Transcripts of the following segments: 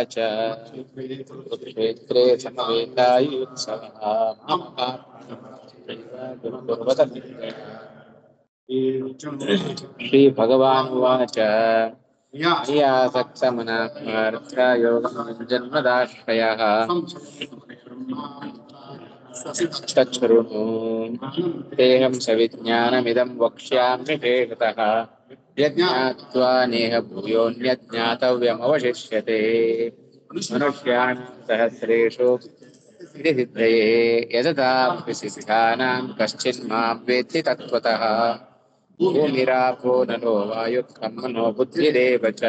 च क्षेत्रे समवेतायुत्सवः श्रीभगवानुवाच मया सक्तमनार्थयोगजन्मदाश्रयः तच्छृणु तेऽहं सविज्ञानमिदं वक्ष्यामि शेषतः यज्ञात्वा नेह भूयोऽन्यज्ञातव्यमवशिष्यते मनुष्याणां सहस्रेषु सिद्धये यदतामपि सिद्धानां कश्चिन्मां वेत्ति तत्त्वतः भूमिरापो नलो वायुः मनो बुद्धिरेव च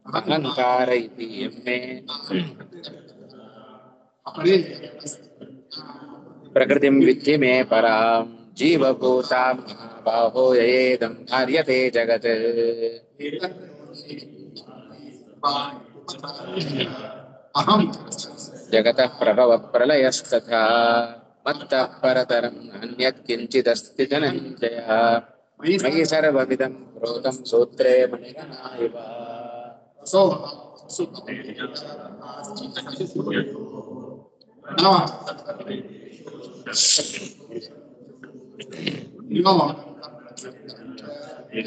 अहङ्कार इति यं मे प्रकृतिं विद्धि मे परां जीवभूतां महाबाहो ययेदं धार्यते जगत् जगतः प्रभवः प्रलयस्तथा मत्तः परतरं नान्यत् किञ्चिदस्ति धनञ्जय मयि सर्वमिदं प्रोतं सूत्रे मणिगणा इव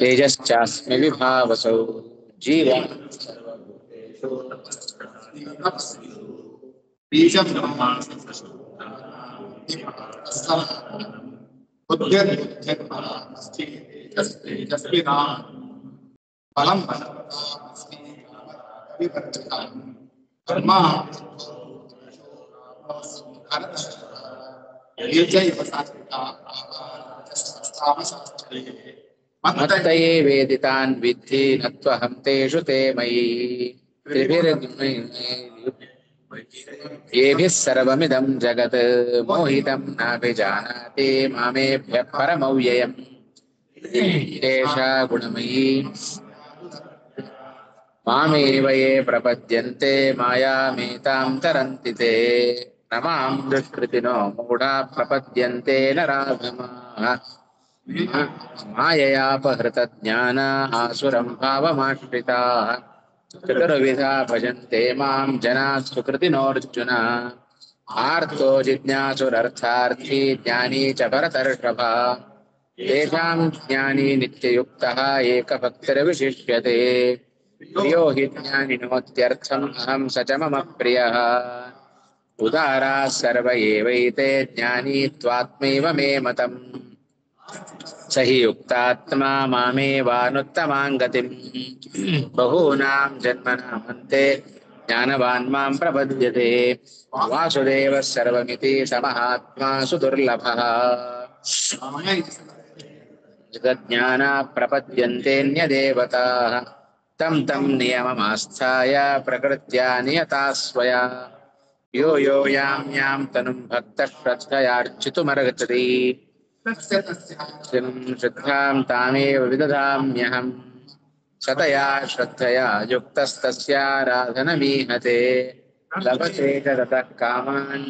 तेजश्चास्मि विभावसौ जीवः मत्तये वेदितान् विद्धि न त्वहं तेषु ते मयि येभिः सर्वमिदं जगत् मोहितं नाभिजानाति मामेभ्यः परमव्ययम् एषा गुणमयी मामेव ये प्रपद्यन्ते मायामेतां तरन्ति ते न मां दुष्कृतिनो मूढा प्रपद्यन्ते नराधमाः माययापहृतज्ञाना आसुरं भावमाश्रिताः चतुर्विधा भजन्ते मां जनाः सुकृतिनोऽर्जुन आर्तो जिज्ञासुरर्थार्थी ज्ञानी च भरतर्षभ तेषां ज्ञानी नित्ययुक्तः एकभक्तिर्विशिष्यते प्रियो हि ज्ञानिनोत्यर्थम् अहं स च मम प्रियः उदाराः सर्व एवैते ज्ञानी त्वात्मैव मे मतम् स हि युक्तात्मा मामेवानुत्तमां गतिं बहूनां जन्मनामन्ते ज्ञानवान् मां प्रपद्यते वासुदेवः सर्वमिति समहात्मा सुदुर्लभः जगज्ञाना प्रपद्यन्तेऽन्यदेवताः तं तं नियममास्थाय प्रकृत्या नियता स्वया यो यो यां यां तनुं भक्तः श्रद्धयार्चितुमर्हति श्रद्धां तामेव विदधाम्यहम् सतया श्रद्धया युक्तस्तस्याराधनमीहते लभते च ततः कामान्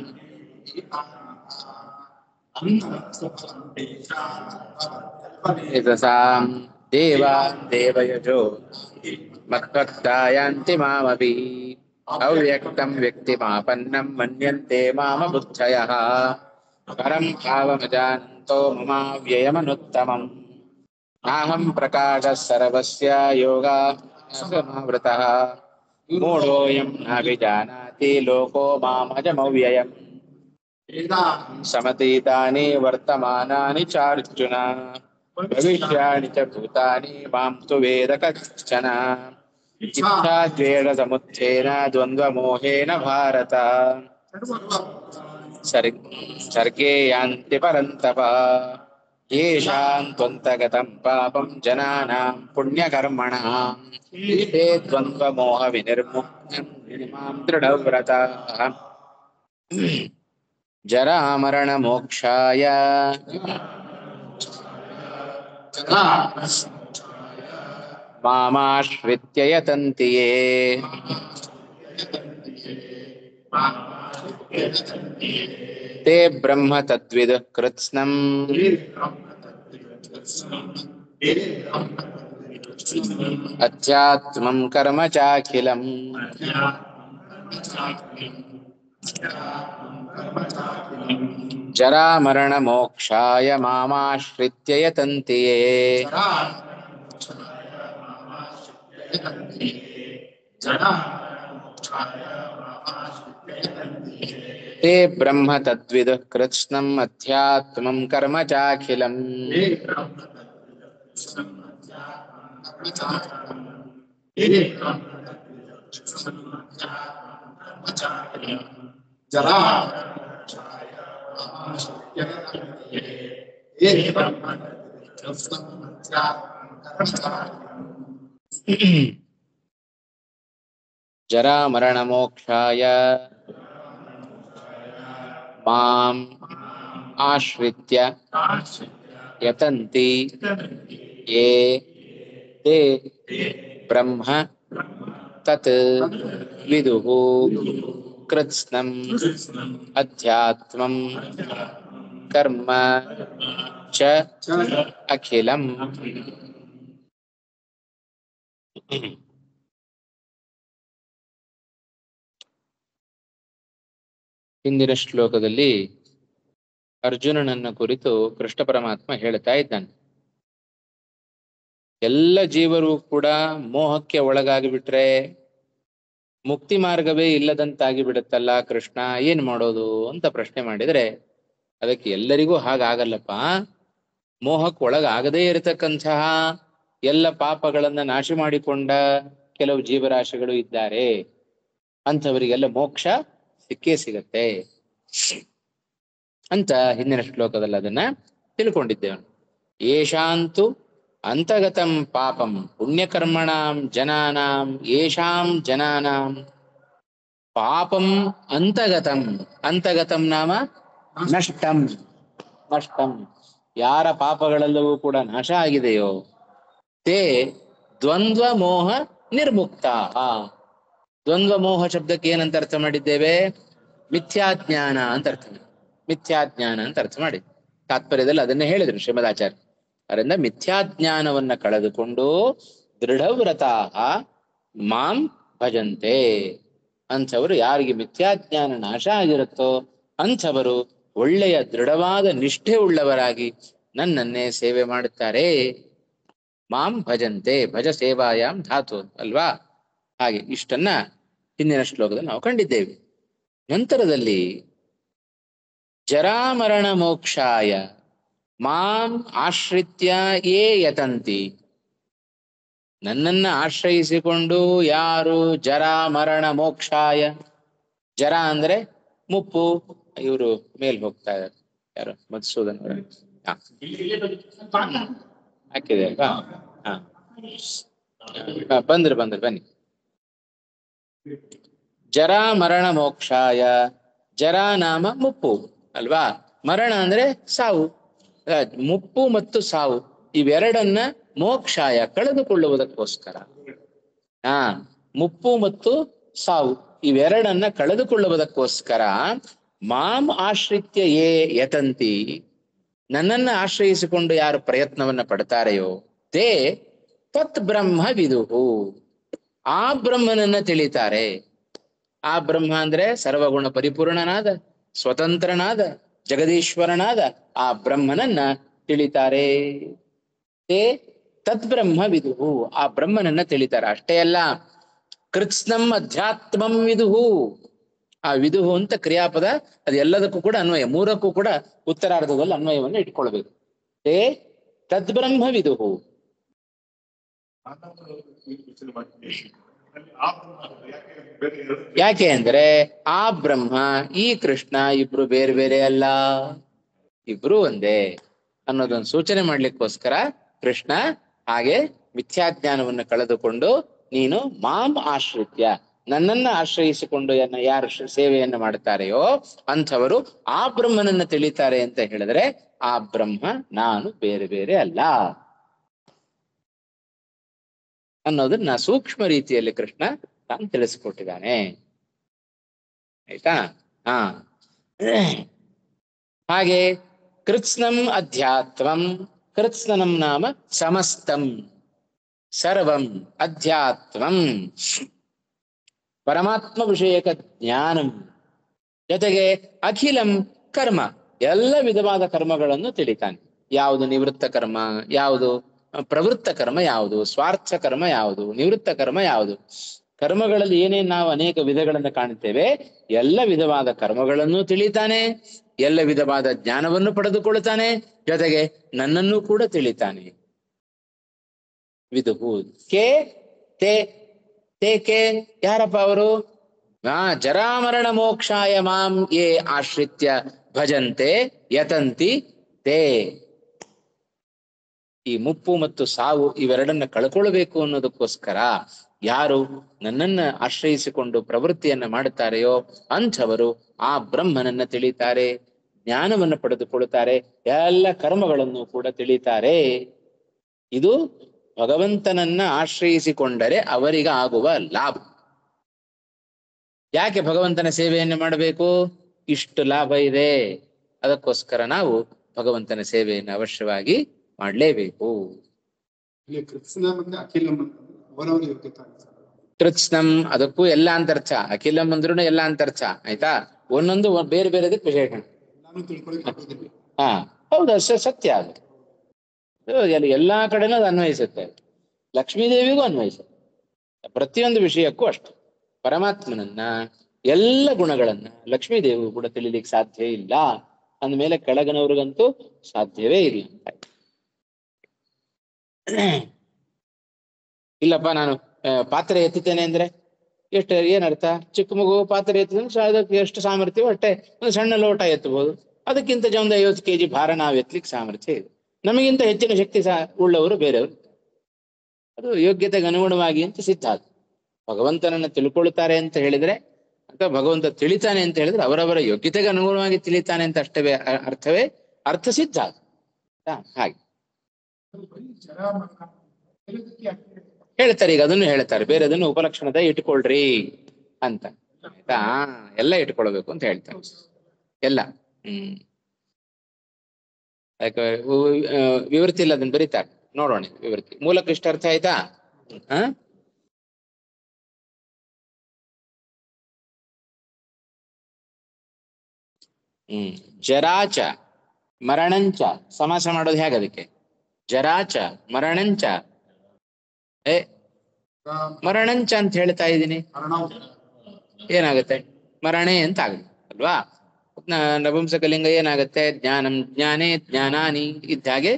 एतसां देवान् देवयजो मद्भक्ता यान्ति मामपि अव्यक्तं व्यक्तिमापन्नं मन्यन्ते मामबुद्धयः परं भावमजानन्तो ममाव्ययमनुत्तमम् नाहं प्रकाशः सर्वस्य योगासमावृतः मूढोऽयं नाभिजानाति लोको मामजमव्ययम् समतीतानि वर्तमानानि चार्जुन भविष्याणि च भूतानि मां तु वेद कश्चन इच्छाद्वेषसमुत्थेन द्वन्द्वमोहेन भारत सर्गे यान्ति परन्तप येषां त्वन्तगतं पापं जनानां पुण्यकर्मणां ते द्वन्द्वमोहविनिर्मुक्तं मां दृढव्रताः जरामरणमोक्षाय मामाश्रित्य यतन्ति ये ते ब्रह्म तद्विदुः कृत्स्नम् अध्यात्मं कर्म चाखिलम् ಜರಾ ಮರಣ ಮೋಕ್ಷಾಯ ಮಾಮಾಶ್ರಿತ್ಯ ಯತಂತಿ ಯೇ ತೇ ಬ್ರಹ್ಮ ತದ್ವಿದುಃ ಕೃತ್ಸ್ನಂ ಅಧ್ಯಾತ್ಮಂ ಕರ್ಮ ಚಾಖಿಲಂ. ಜರಾ ಮರಣ ಮೋಕ್ಷಾಯ ಮಾಂ ಆಶ್ರಿತ್ಯ ಯತಂತಿ ಯೇ ತೇ ಬ್ರಹ್ಮ ತತ್ ವಿದುಃ ಕೃತ್ಸ್ನಂ ಅಧ್ಯಾತ್ಮಂ ಕರ್ಮ ಚ ಅಖಿಲಂ. ಹಿಂದಿನ ಶ್ಲೋಕದಲ್ಲಿ ಅರ್ಜುನನನ್ನ ಕುರಿತು ಕೃಷ್ಣ ಪರಮಾತ್ಮ ಹೇಳ್ತಾ ಇದ್ದಾನೆ, ಎಲ್ಲ ಜೀವರು ಕೂಡ ಮೋಹಕ್ಕೆ ಒಳಗಾಗಿ ಬಿಟ್ರೆ ಮುಕ್ತಿ ಮಾರ್ಗವೇ ಇಲ್ಲದಂತಾಗಿ ಬಿಡುತ್ತಲ್ಲ ಕೃಷ್ಣ, ಏನ್ ಮಾಡೋದು ಅಂತ ಪ್ರಶ್ನೆ ಮಾಡಿದ್ರೆ, ಅದಕ್ಕೆ ಎಲ್ಲರಿಗೂ ಹಾಗಾಗಲ್ಲಪ್ಪ. ಮೋಹಕ್ಕೆ ಒಳಗಾಗದೇ ಇರತಕ್ಕಂತಹ ಎಲ್ಲ ಪಾಪಗಳನ್ನ ನಾಶ ಮಾಡಿಕೊಂಡ ಕೆಲವು ಜೀವರಾಶಿಗಳು ಇದ್ದಾರೆ, ಅಂಥವರಿಗೆಲ್ಲ ಮೋಕ್ಷ ಸಿಕ್ಕೇ ಸಿಗತ್ತೆ ಅಂತ ಹಿಂದಿನ ಶ್ಲೋಕದಲ್ಲಿ ಅದನ್ನ ತಿಳ್ಕೊಂಡಿದ್ದೇವೆ. ಯೇಷಾಂತು ಅಂತಗತಂ ಪಾಪಂ ಪುಣ್ಯಕರ್ಮಣಾಂ ಜನಾನಾಂ ಯೇಷಾಂ ಜನಾನಾಂ ಪಾಪಂ ಅಂತಗತಂ. ಅಂತಗತಂ ನಾಮ ನಷ್ಟಂ. ನಷ್ಟಂ, ಯಾರ ಪಾಪಗಳೆಲ್ಲವೂ ಕೂಡ ನಾಶ ಆಗಿದೆಯೋ ತೇ ದ್ವಂದ್ವ ಮೋಹ ನಿರ್ಮುಕ್ತಾ. ದ್ವಂದ್ವ ಮೋಹ ಶಬ್ದಕ್ಕೆ ಏನಂತ ಅರ್ಥ ಮಾಡಿದ್ದೇವೆ? ಮಿಥ್ಯಾಜ್ಞಾನ ಅಂತ ಅರ್ಥ. ಮಿಥ್ಯಾಜ್ಞಾನ ಅಂತ ಅರ್ಥ ಮಾಡಿ ತಾತ್ಪರ್ಯದಲ್ಲಿ ಅದನ್ನೇ ಹೇಳಿದ್ರು ಶ್ರೀಮದಾಚಾರ್ಯ. ಅದರಿಂದ ಮಿಥ್ಯಾಜ್ಞಾನವನ್ನ ಕಳೆದುಕೊಂಡು ದೃಢವ್ರತಾ ಮಾಂ ಭಜಂತೆ. ಅಂಥವರು, ಯಾರಿಗೆ ಮಿಥ್ಯಾಜ್ಞಾನ ನಾಶ ಆಗಿರುತ್ತೋ ಅಂಥವರು ಒಳ್ಳೆಯ ದೃಢವಾದ ನಿಷ್ಠೆ ಉಳ್ಳವರಾಗಿ ನನ್ನನ್ನೇ ಸೇವೆ ಮಾಡುತ್ತಾರೆ. ಮಾಂ ಭಜಂತೆ, ಭಜ ಸೇವಾಯಾಮ್ ಧಾತು ಅಲ್ವಾ? ಹಾಗೆ ಇಷ್ಟನ್ನ ಹಿಂದಿನ ಶ್ಲೋಕದಲ್ಲಿ ನಾವು ಕಂಡಿದ್ದೇವೆ. ನಂತರದಲ್ಲಿ ಜರಾಮರಣ ಮೋಕ್ಷಾಯ ಮಾಂ ಆಶ್ರಿತ್ಯ ಯೇ ಯತಂತಿ. ನನ್ನನ್ನ ಆಶ್ರಯಿಸಿಕೊಂಡು ಯಾರು ಜರಾ ಮರಣ ಮೋಕ್ಷಾಯ, ಜರ ಅಂದ್ರೆ ಮುಪ್ಪು. ಇವರು ಮೇಲ್ ಹೋಗ್ತಾ ಇದ್ದಾರೆ, ಯಾರು ಮಧುಸೂದನ್ ಅವರ ಹಾಕಿದೆ ಅಲ್ವಾ? ಬಂದ್ರು ಬನ್ನಿ. ಜರಾ ಮರಣ ಮೋಕ್ಷಾಯ, ಜರಾ ನಾಮ ಮುಪ್ಪು ಅಲ್ವಾ? ಮರಣ ಅಂದ್ರೆ ಸಾವು. ಮುಪ್ಪು ಮತ್ತು ಸಾವು ಇವೆರಡನ್ನ ಮೋಕ್ಷಾಯ ಕಳೆದುಕೊಳ್ಳುವುದಕ್ಕೋಸ್ಕರ, ಮುಪ್ಪು ಮತ್ತು ಸಾವು ಇವೆರಡನ್ನ ಕಳೆದುಕೊಳ್ಳುವುದಕ್ಕೋಸ್ಕರ ಮಾಂ ಆಶ್ರಿತ್ಯ ಯೇ ಯತಂತಿ, ನನ್ನನ್ನ ಆಶ್ರಯಿಸಿಕೊಂಡು ಯಾರು ಪ್ರಯತ್ನವನ್ನ ಪಡ್ತಾರೆಯೋ ತೇ ತತ್ ಬ್ರಹ್ಮ ವಿದುಹು, ಆ ಬ್ರಹ್ಮನನ್ನ ತಿಳಿತಾರೆ. ಆ ಬ್ರಹ್ಮ ಅಂದ್ರೆ ಸರ್ವಗುಣ ಪರಿಪೂರ್ಣನಾದ ಸ್ವತಂತ್ರನಾದ ಜಗದೀಶ್ವರನಾದ ಆ ಬ್ರಹ್ಮನನ್ನ ತಿಳಿತಾರೆ. ತೇ ತದ್ಬ್ರಹ್ಮ ವಿದುಹು, ಆ ಬ್ರಹ್ಮನನ್ನ ತಿಳಿತಾರೆ. ಅಷ್ಟೇ ಅಲ್ಲ, ಕೃತ್ಸ್ನಂ ಅಧ್ಯಾತ್ಮಂ ವಿದುಹು. ಆ ವಿದುಹು ಅಂತ ಕ್ರಿಯಾಪದ, ಅದು ಎಲ್ಲದಕ್ಕೂ ಕೂಡ ಅನ್ವಯ, ಮೂರಕ್ಕೂ ಕೂಡ ಉತ್ತರಾರ್ಧದಲ್ಲಿ ಅನ್ವಯವನ್ನು ಇಟ್ಕೊಳ್ಬೇಕು. ತೇ ತದ್ಬ್ರಹ್ಮ ವಿದುಹು. ಯಾಕೆ ಅಂದ್ರೆ ಆ ಬ್ರಹ್ಮ ಈ ಕೃಷ್ಣ ಇಬ್ರು ಬೇರೆ ಬೇರೆ ಅಲ್ಲ, ಇಬ್ರು ಒಂದೇ ಅನ್ನೋದೊಂದು ಸೂಚನೆ ಮಾಡ್ಲಿಕ್ಕೋಸ್ಕರ ಕೃಷ್ಣ ಹಾಗೆ ಮಿಥ್ಯಾಜ್ಞಾನವನ್ನು ಕಳೆದುಕೊಂಡು ನೀನು ಮಾಂ ಆಶ್ರಿತ್ಯ, ನನ್ನನ್ನ ಆಶ್ರಯಿಸಿಕೊಂಡು ಯಾರು ಸೇವೆಯನ್ನು ಮಾಡ್ತಾರೆಯೋ ಅಂಥವರು ಆ ಬ್ರಹ್ಮನನ್ನ ತಿಳಿತಾರೆ ಅಂತ ಹೇಳಿದ್ರೆ, ಆ ಬ್ರಹ್ಮ ನಾನು ಬೇರೆ ಬೇರೆ ಅಲ್ಲ ಅನ್ನೋದನ್ನ ಸೂಕ್ಷ್ಮ ರೀತಿಯಲ್ಲಿ ಕೃಷ್ಣ ತಾನು ತಿಳಿಸಿಕೊಟ್ಟಿದ್ದಾನೆ. ಆಯ್ತಾ? ಹಾಗೆ ಕೃತ್ಸ್ನಂ ಅಧ್ಯಾತ್ಮಂ, ಕೃತ್ಸ್ನಂ ನಾಮ ಸಮಸ್ತಂ ಸರ್ವಂ ಅಧ್ಯಾತ್ಮಂ. ಪರಮಾತ್ಮ ವಿಷಯಕ ಜ್ಞಾನಂ, ಜೊತೆಗೆ ಅಖಿಲಂ ಕರ್ಮ, ಎಲ್ಲ ವಿಧವಾದ ಕರ್ಮಗಳನ್ನು ತಿಳಿತಾನೆ. ಯಾವುದು ನಿವೃತ್ತ ಕರ್ಮ, ಯಾವುದು ಪ್ರವೃತ್ತ ಕರ್ಮ, ಯಾವುದು ಸ್ವಾರ್ಥ ಕರ್ಮ, ಯಾವುದು ನಿವೃತ್ತ ಕರ್ಮ, ಯಾವುದು ಕರ್ಮಗಳಲ್ಲಿ ಏನೇನು ನಾವು ಅನೇಕ ವಿಧಗಳನ್ನು ಕಾಣುತ್ತೇವೆ, ಎಲ್ಲ ವಿಧವಾದ ಕರ್ಮಗಳನ್ನು ತಿಳಿತಾನೆ, ಎಲ್ಲ ವಿಧವಾದ ಜ್ಞಾನವನ್ನು ಪಡೆದುಕೊಳ್ಳುತ್ತಾನೆ, ಜೊತೆಗೆ ನನ್ನನ್ನು ಕೂಡ ತಿಳಿತಾನೆ. ವಿದುಹು ಕೆ ತೇ ತೇ ಕೆ, ಯಾರಪ್ಪ ಅವರು? ಜರಾಮರಣ ಮೋಕ್ಷಾಯ ಮಾಂ ಯೇ ಆಶ್ರಿತ್ಯ ಭಜಂತೆ ಯತಂತಿ ತೇ. ಈ ಮುಪ್ಪು ಮತ್ತು ಸಾವು ಇವೆರಡನ್ನ ಕಳ್ಕೊಳ್ಬೇಕು ಅನ್ನೋದಕ್ಕೋಸ್ಕರ ಯಾರು ನನ್ನನ್ನ ಆಶ್ರಯಿಸಿಕೊಂಡು ಪ್ರವೃತ್ತಿಯನ್ನ ಮಾಡುತ್ತಾರೆಯೋ ಅಂಥವರು ಆ ಬ್ರಹ್ಮನನ್ನ ತಿಳಿತಾರೆ, ಜ್ಞಾನವನ್ನು ಪಡೆದುಕೊಳ್ಳುತ್ತಾರೆ, ಎಲ್ಲ ಕರ್ಮಗಳನ್ನು ಕೂಡ ತಿಳಿತಾರೆ. ಇದು ಭಗವಂತನನ್ನ ಆಶ್ರಯಿಸಿಕೊಂಡರೆ ಅವರಿಗೆ ಆಗುವ ಲಾಭ. ಯಾಕೆ ಭಗವಂತನ ಸೇವೆಯನ್ನು ಮಾಡಬೇಕು? ಇಷ್ಟು ಲಾಭ ಇದೆ, ಅದಕ್ಕೋಸ್ಕರ ನಾವು ಭಗವಂತನ ಸೇವೆಯನ್ನು ಅವಶ್ಯವಾಗಿ ಮಾಡಲೇಬೇಕು. ಕೃತ್ಸ್ನಂ ಅದಕ್ಕೂ ಎಲ್ಲ ಅಂತರ್ಥ, ಅಖಿಲಂ ಅಂದ್ರೂ ಎಲ್ಲ ಅಂತರ್ಥ, ಆಯ್ತಾ? ಒಂದೊಂದು ಬೇರೆ ಬೇರೆದಕ್ಕೆ ವಿಶೇಷಣ. ಹಾ ಹೌದು, ಸತ್ಯ. ಅದು ಎಲ್ಲಾ ಕಡೆನೂ ಅದು ಅನ್ವಯಿಸುತ್ತೆ, ಲಕ್ಷ್ಮೀದೇವಿಗೂ ಅನ್ವಯಿಸುತ್ತೆ, ಪ್ರತಿಯೊಂದು ವಿಷಯಕ್ಕೂ ಅಷ್ಟು. ಪರಮಾತ್ಮನನ್ನ ಎಲ್ಲ ಗುಣಗಳನ್ನ ಲಕ್ಷ್ಮೀದೇವಿ ಕೂಡ ತಿಳಿಲಿಕ್ಕೆ ಸಾಧ್ಯ ಇಲ್ಲ ಅಂದ್ಮೇಲೆ ಕೆಳಗನವ್ರಿಗಂತೂ ಸಾಧ್ಯವೇ ಇಲ್ಲ. ಇಲ್ಲಪ್ಪ ನಾನು ಪಾತ್ರೆ ಎತ್ತುತ್ತೇನೆ ಅಂದ್ರೆ ಏನರ್ಥ? ಚಿಕ್ಕ ಮಗು ಪಾತ್ರೆ ಎತ್ತಿದ್ರೆ ಅದಕ್ಕೆ ಎಷ್ಟು ಸಾಮರ್ಥ್ಯವೋ ಅಷ್ಟೇ ಒಂದು ಸಣ್ಣ ಲೋಟ ಎತ್ತಬಹುದು, ಅದಕ್ಕಿಂತ ಒಂದು 50 kg ಭಾರ ನಾವು ಎತ್ತಲಿಕ್ಕೆ ಸಾಮರ್ಥ್ಯ ಇದೆ. ನಮಗಿಂತ ಹೆಚ್ಚಿನ ಶಕ್ತಿ ಉಳ್ಳವರು ಬೇರೆಯವರು, ಅದು ಯೋಗ್ಯತೆಗೆ ಅನುಗುಣವಾಗಿ ಅಂತ ಸಿದ್ಧ. ಭಗವಂತನನ್ನ ತಿಳ್ಕೊಳ್ತಾರೆ ಅಂತ ಹೇಳಿದ್ರೆ ಅಥವಾ ಭಗವಂತ ತಿಳಿತಾನೆ ಅಂತ ಹೇಳಿದ್ರೆ ಅವರವರ ಯೋಗ್ಯತೆಗೆ ಅನುಗುಣವಾಗಿ ತಿಳಿತಾನೆ ಅಂತ ಅಷ್ಟೇ ಅರ್ಥವೇ ಅರ್ಥ ಸಿದ್ಧ. ಹಾಗೆ ಹೇಳ್ತಾರೆ, ಈಗ ಅದನ್ನು ಹೇಳ್ತಾರೆ, ಬೇರೆ ಅದನ್ನು ಉಪಲಕ್ಷಣದ ಇಟ್ಕೊಳ್ರಿ ಅಂತ, ಆಯ್ತಾ? ಎಲ್ಲ ಇಟ್ಕೊಳ್ಬೇಕು ಅಂತ ಹೇಳ್ತಾರೆ, ಎಲ್ಲ. ಯಾಕೆ ವಿವೃತ್ತಿ ಇಲ್ಲ, ಅದನ್ನ ಬರೀತಾರೆ, ನೋಡೋಣ ವಿವೃತ್ತಿ. ಮೂಲಕ್ಕೆ ಇಷ್ಟ ಅರ್ಥ ಆಯ್ತಾ? ಜರಾಚ ಮರಣಂಚ ಸಮಾಸ ಮಾಡೋದು ಹೇಗೆ? ಅದಕ್ಕೆ ಜರಾಚ ಮರಣಂಚ, ಮರಣಂಚ ಅಂತ ಹೇಳ್ತಾ ಇದ್ದೀನಿ, ಏನಾಗುತ್ತೆ? ಮರಣೆ ಅಂತ ಆಗುತ್ತೆ ಅಲ್ವಾ? ನಪುಂಸಕಲಿಂಗ ಏನಾಗುತ್ತೆ? ಜ್ಞಾನಂ ಜ್ಞಾನೇ ಜ್ಞಾನಾನಿ ಇದ್ದಾಗೆ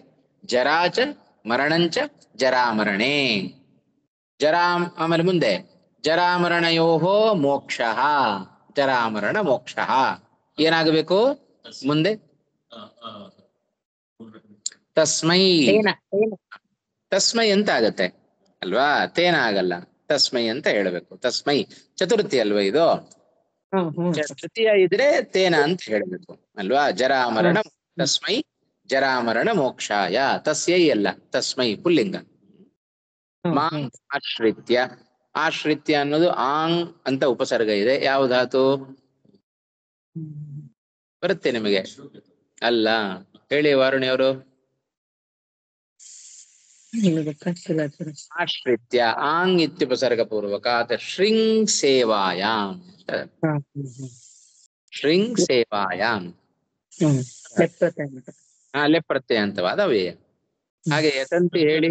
ಜರಾಚ ಮರಣಂಚ ಜರಾಮರಣೆ. ಆಮೇಲೆ ಮುಂದೆ ಜರಾಮರಣಯೋಹೋ ಮೋಕ್ಷ, ಜರಾಮರಣ ಮೋಕ್ಷ ಏನಾಗಬೇಕು ಮುಂದೆ? ತಸ್ಮೈ, ತಸ್ಮೈ ಅಂತ ಆಗತ್ತೆ ಅಲ್ವಾ? ತೇನ ಆಗಲ್ಲ, ತಸ್ಮೈ ಅಂತ ಹೇಳ್ಬೇಕು. ತಸ್ಮೈ ಚತುರ್ಥಿ ಅಲ್ವಾ ಇದು? ತೃತೀಯ ಇದ್ರೆ ತೇನ ಅಂತ ಹೇಳ್ಬೇಕು ಅಲ್ವಾ? ಜರಾಮರಣ ತಸ್ಮೈ ಜರಾಮರಣ ಮೋಕ್ಷಾಯ, ತಸ್ಯೈ ಅಲ್ಲ, ತಸ್ಮೈ ಪುಲ್ಲಿಂಗ. ಮಾಂ ಆಶ್ರಿತ್ಯ, ಆಶ್ರಿತ್ಯ ಅನ್ನೋದು ಆಂಗ್ ಅಂತ ಉಪಸರ್ಗ ಇದೆ. ಯಾವ ಧಾತು ಬರುತ್ತೆ ನಿಮಗೆ? ಅಲ್ಲ, ಹೇಳಿ ವಾರುಣಿ ಅವರು. ಆಶ್ರಿತ್ಯ ಆಂಗ್ ಇತ್ಯುಪಸರ್ಗ ಪೂರ್ವಕ ಶೃಂಗ್ ಸೇವಾಯಾಮ್, ಶೃಂಗ್ ಸೇವಾಯಾಮ್ ಲೆಪ್ ಪ್ರತ್ಯಯಂತವಾದ ಅವ್ಯಯ. ಹಾಗೆ ಯತಂತಿ ಹೇಳಿ.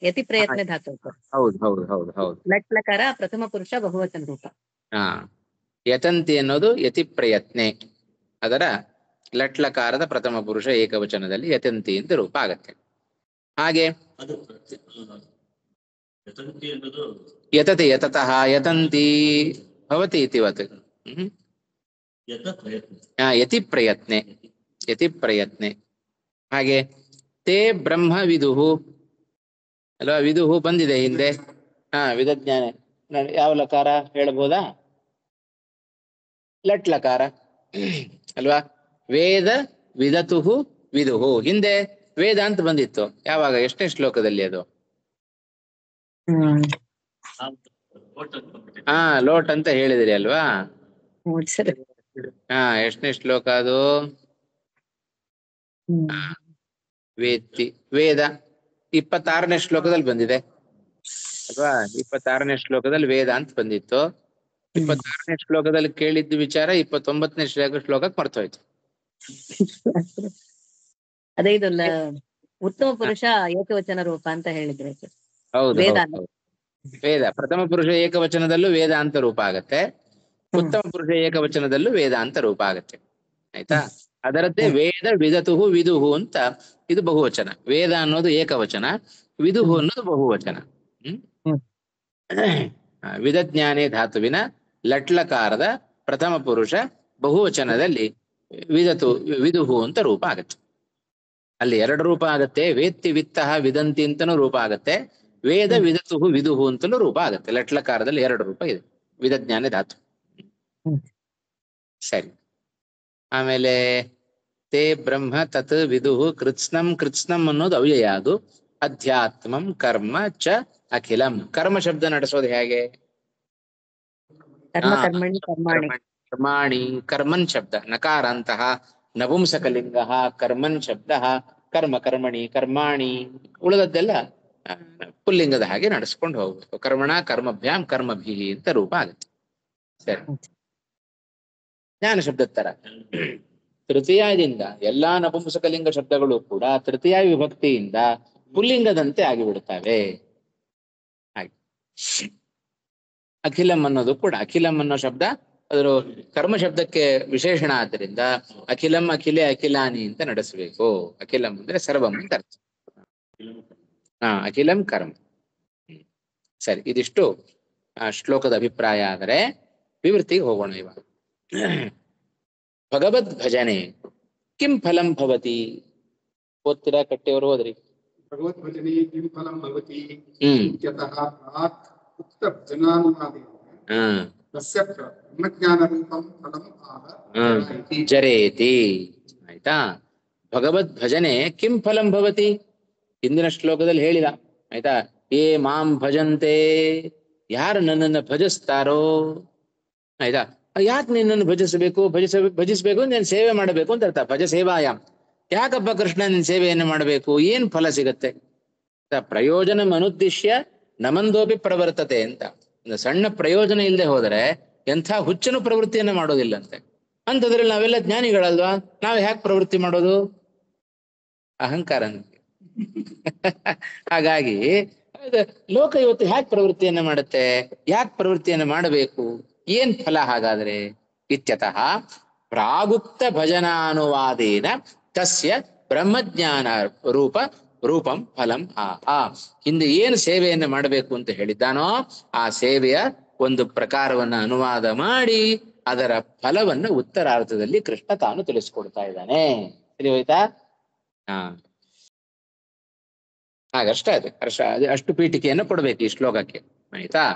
ಯತಿ ಪ್ರಯತ್ನ ಧಾತು. ಹೌದು ಹೌದು ಹೌದು ಹೌದು. ಲಟ್ ಲಕಾರ ಪ್ರಥಮ ಪುರುಷ ಬಹುವಚನ ರೂಪ. ಯತಂತಿ ಅನ್ನೋದು ಯತಿ ಪ್ರಯತ್ನೆ, ಅದರ ಲಟ್ಲಕಾರದ ಪ್ರಥಮ ಪುರುಷ ಏಕವಚನದಲ್ಲಿ ಯತಂತಿ ಅಂತ ರೂಪ ಆಗತ್ತೆ. ಹಾಗೆ ಯತತಿ ಯತತಃ ಯತಂತಿ ಭವತಿ ಇತಿವತ್. ಯತಿ ಪ್ರಯತ್ನೆ, ಯತಿ ಪ್ರಯತ್ನೆ. ಹಾಗೆ ತೇ ಬ್ರಹ್ಮ ವಿದುಹು ಅಲ್ವಾ? ವಿದುಹು ಬಂದಿದೆ ಹಿಂದೆ. ವಿದಜ್ಞಾನ ಯಾವ ಲಕಾರ ಹೇಳ್ಬೋದಾ? ಲಟ್ ಲಕಾರ ಅಲ್ವಾ? ವೇದ ವಿದತುಹು ವಿದುಹು, ಹಿಂದೆ ವೇದ ಅಂತ ಬಂದಿತ್ತು. ಯಾವಾಗ? ಎಷ್ಟನೇ ಶ್ಲೋಕದಲ್ಲಿ ಅದು? ಲೋಟ್ ಅಂತ ಹೇಳಿದಿರಿ ಅಲ್ವಾ? ಎಷ್ಟನೇ ಶ್ಲೋಕ ಅದು? ವೇತ್ತಿ ವೇದ 26ನೇ ಶ್ಲೋಕದಲ್ಲಿ ಬಂದಿದೆ. ಅಲ್ವಾ? 26ನೇ ಶ್ಲೋಕದಲ್ಲಿ ವೇದ ಅಂತ ಬಂದಿತ್ತು. 26ನೇ ಶ್ಲೋಕದಲ್ಲಿ ಕೇಳಿದ್ದು ವಿಚಾರ 29ನೇ ಶ್ಲೋಕಕ್ಕೆ ಮರ್ತೋಯ್ತು. ಅದೇ ಇದಲ್ಲ ಉತ್ತಮ ಪುರುಷ ಏಕವಚನ ರೂಪ ಅಂತ ಹೇಳಿದ್ರೆ ಹೌದು ವೇದ ಹೌದು ಹೌದು. ವೇದ ಪ್ರಥಮ ಪುರುಷ ಏಕವಚನದಲ್ಲೂ ವೇದಾಂತ ರೂಪ ಆಗತ್ತೆ, ಉತ್ತಮ ಪುರುಷ ಏಕವಚನದಲ್ಲೂ ವೇದಾಂತ ರೂಪ ಆಗತ್ತೆ. ಆಯ್ತಾ? ಅದರದ್ದೇ ವೇದ ವಿದತುಹು ವಿದುಹು ಅಂತ ಇದು ಬಹುವಚನ. ವೇದ ಅನ್ನೋದು ಏಕವಚನ, ವಿದುಹು ಅನ್ನೋದು ಬಹುವಚನ. ವಿದಜ್ಞಾನೇ ಧಾತುವಿನ ಲಟ್ಲಕಾರದ ಪ್ರಥಮ ಪುರುಷ ಬಹುವಚನದಲ್ಲಿ ವಿದುಹು ಅಂತ ರೂಪ ಆಗತ್ತೆ. ಅಲ್ಲಿ ಎರಡು ರೂಪ ಆಗತ್ತೆ, ವೇತ್ತಿ ವಿತ್ತಃ ವಿದಂತಿ ಅಂತನೂ ರೂಪ ಆಗತ್ತೆ, ವೇದ ವಿದತುಹು ವಿದುಹು ಅಂತಲೂ ರೂಪ ಆಗತ್ತೆ. ಲಟ್ಲಕಾರದಲ್ಲಿ ಎರಡು ರೂಪ ಇದೆ, ವಿದಜ್ಞಾನೇ ಧಾತು. ಸರಿ. ಆಮೇಲೆ ತೇ ಬ್ರಹ್ಮ ತತ್ ವಿದುಹು ಕೃತ್ಸ್ನಂ. ಕೃತ್ಸ್ನಂ ಅನ್ನೋದು ಅವ್ಯಯ, ಅದು ಅಧ್ಯಾತ್ಮಂ ಕರ್ಮ ಚ ಅಖಿಲಂ. ಕರ್ಮ ಶಬ್ದ ನಡೆಸೋದು ಹೇಗೆ? ಕರ್ಮ ಕರ್ಮಣಿ ಕರ್ಮಾಣಿ. ಕರ್ಮಾಣಿ ಕರ್ಮನ್ ಶಬ್ದ ನಕಾರಾಂತಹ ನಪುಂಸಕಲಿಂಗ ಕರ್ಮನ್ ಶಬ್ದ ಕರ್ಮ ಕರ್ಮಣಿ ಕರ್ಮಾಣಿ. ಉಳಿದದ್ದೆಲ್ಲ ಪುಲ್ಲಿಂಗದ ಹಾಗೆ ನಡೆಸ್ಕೊಂಡು ಹೋಗ್ಬೇಕು. ಕರ್ಮಣ ಕರ್ಮಭ್ಯಾಂ ಕರ್ಮಭಿ ಅಂತ ರೂಪ ಆಗುತ್ತೆ. ಸರಿ. ಜ್ಞಾನ ಶಬ್ದದ ತರ ತೃತೀಯದಿಂದ ಎಲ್ಲಾ ನಪುಂಸಕಲಿಂಗ ಶಬ್ದಗಳು ಕೂಡ ತೃತೀಯ ವಿಭಕ್ತಿಯಿಂದ ಪುಲ್ಲಿಂಗದಂತೆ ಆಗಿಬಿಡ್ತವೆ. ಹಾಗೆ ಅಖಿಲಂ ಅನ್ನೋದು ಕೂಡ, ಅಖಿಲಂ ಅನ್ನೋ ಶಬ್ದ ಅದರ ಕರ್ಮ ಶಬ್ದಕ್ಕೆ ವಿಶೇಷಣ ಆದ್ದರಿಂದ ಅಖಿಲಂ ಅಖಿಲೆ ಅಖಿಲಾನಿ ಅಂತ ನಡೆಸಬೇಕು. ಅಖಿಲಂ ಅಂದ್ರೆ ಸರ್ವಂ ಅಂತ ಅರ್ಥ. ಅಖಿಲಂ ಕರ್ಮ. ಸರಿ, ಇದಿಷ್ಟು ಶ್ಲೋಕದ ಅಭಿಪ್ರಾಯ. ಆದರೆ ವಿವೃತ್ತಿಗೆ ಹೋಗೋಣ ಇವಾಗ. ಭಗವದ್ ಭಜನೆ ಕಿಂ ಫಲಂ ಭವತಿ? ಓದ್ತೀರಾ? ಕಟ್ಟೆಯವರು ಓದ್ರಿ. ಭಗವದ್ ಭಜನೆ ಕಿಂ ಫಲಂ ಭವತಿ ಇತ್ಯತಃ ಪ್ರಾಕ್ ಉಕ್ತ ಭಜನಾನುವಾದೇನ ತಸ್ಯ ಬ್ರಹ್ಮಜ್ಞಾನ ರೂಪಂ ಫಲಂ ಆಹ ಜರೇತಿ. ಆಯ್ತಾ? ಭಗವದ್ ಭಜನೆ ಕಿಂ ಫಲಂ ಭವತಿ ಹಿಂದಿನ ಶ್ಲೋಕದಲ್ಲಿ ಹೇಳಿದ. ಆಯ್ತಾ? ಏ ಮಾಂ ಭಜಂತೆ, ಯಾರು ನನ್ನನ್ನು ಭಜಿಸ್ತಾರೋ. ಆಯ್ತಾ? ಯಾಕೆ ನಿನ್ನನ್ನು ಭಜಿಸಬೇಕು? ಭಜಿಸಬೇಕು ನೀನು ಸೇವೆ ಮಾಡಬೇಕು ಅಂತ ಅರ್ಥ. ಭಜ ಸೇವಾಯಾಮ್. ಯಾಕಪ್ಪ ಕೃಷ್ಣ ನಿನ್ನ ಸೇವೆಯನ್ನು ಮಾಡಬೇಕು? ಏನ್ ಫಲ ಸಿಗತ್ತೆ? ಪ್ರಯೋಜನ ಅನುದ್ದೇಶ್ಯ ನಮಂದೋಪಿ ಪ್ರವರ್ತತೆ ಅಂತ. ಸಣ್ಣ ಪ್ರಯೋಜನ ಇಲ್ಲದೆ ಹೋದರೆ ಎಂಥ ಹುಚ್ಚನು ಪ್ರವೃತ್ತಿಯನ್ನ ಮಾಡೋದಿಲ್ಲಂತೆ. ಅಂಥದ್ರಲ್ಲಿ ನಾವೆಲ್ಲ ಜ್ಞಾನಿಗಳಲ್ವಾ, ನಾವು ಯಾಕೆ ಪ್ರವೃತ್ತಿ ಮಾಡೋದು? ಅಹಂಕಾರ. ಹಾಗಾಗಿ ಲೋಕ ಇವತ್ತು ಹ್ಯಾಕ್ ಪ್ರವೃತ್ತಿಯನ್ನ ಮಾಡುತ್ತೆ? ಯಾಕೆ ಪ್ರವೃತ್ತಿಯನ್ನ ಮಾಡಬೇಕು? ಏನ್ ಫಲ ಹಾಗಾದ್ರೆ? ಇತ್ಯತಃ ಪ್ರಾಗುಕ್ತ ಭಜನಾನುವಾದೇನ ತಸ್ಯ ಬ್ರಹ್ಮಜ್ಞಾನ ರೂಪಂ ಫಲಂ ಆಹಾ. ಹಿಂದೆ ಏನು ಸೇವೆಯನ್ನು ಮಾಡಬೇಕು ಅಂತ ಹೇಳಿದ್ದಾನೋ ಆ ಸೇವೆಯ ಒಂದು ಪ್ರಕಾರವನ್ನ ಅನುವಾದ ಮಾಡಿ ಅದರ ಫಲವನ್ನು ಉತ್ತರಾರ್ಥದಲ್ಲಿ ಕೃಷ್ಣ ತಾನು ತಿಳಿಸ್ಕೊಡ್ತಾ ಇದ್ದಾನೆ. ಸರಿ ಹೋಯ್ತಾ? ಹಾಗಷ್ಟೇ ಅದು ಅಷ್ಟು ಪೀಠಿಕೆಯನ್ನು ಕೊಡ್ಬೇಕು ಈ ಶ್ಲೋಕಕ್ಕೆ. ಆಯ್ತಾ?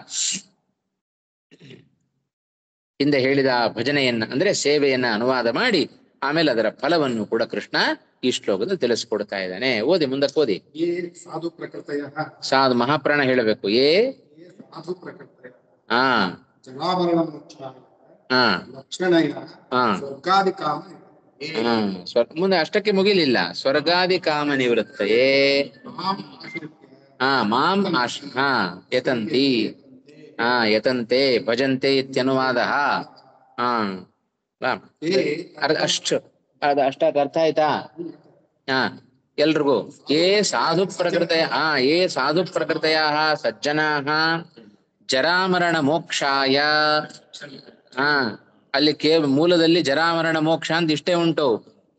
ಹಿಂದೆ ಹೇಳಿದ ಭಜನೆಯನ್ನ ಅಂದ್ರೆ ಸೇವೆಯನ್ನ ಅನುವಾದ ಮಾಡಿ ಆಮೇಲೆ ಅದರ ಫಲವನ್ನು ಕೂಡ ಕೃಷ್ಣ ಈ ಶ್ಲೋಕದಲ್ಲಿ ತಿಳಿಸ್ಕೊಡ್ತಾ ಇದ್ದಾನೆ. ಓದಿ, ಮುಂದಕ್ಕೆ ಓದಿ. ಸಾಧು ಪ್ರಕೃತಯ. ಸಾಧು ಮಹಾಪ್ರಾಣ ಹೇಳಬೇಕು. ಸಾಧು ಪ್ರಕೃತಯ ಜನಾವರಣ ಸ್ವರ್ಗಾದಿ ಕಾಮ. ಮುಂದೆ ಅಷ್ಟಕ್ಕೆ ಮುಗಿಲಿಲ್ಲ. ಸ್ವರ್ಗಾದಿ ಕಾಮ ನಿವೃತ್ತಯೇ ಮಾಂ ಯತಂತಿ ಯತಂತೆ ಭಜಂತೆ ಇತ್ಯನುವಾದ. ಅಷ್ಟಾಗ ಅರ್ಥ ಆಯ್ತಾ? ಎಲ್ರಿಗೂ ಯೇ ಸಾಧು ಪ್ರಕೃತಯ ಯೇ ಸಾಧು ಪ್ರಕೃತಯ ಸಜ್ಜನಾಃ ಜರಾಮರಣ ಮೋಕ್ಷಾಯ. ಅಲ್ಲಿ ಮೂಲದಲ್ಲಿ ಜರಾಮರಣ ಮೋಕ್ಷ ಅಂತ ಇಷ್ಟೇ ಉಂಟು,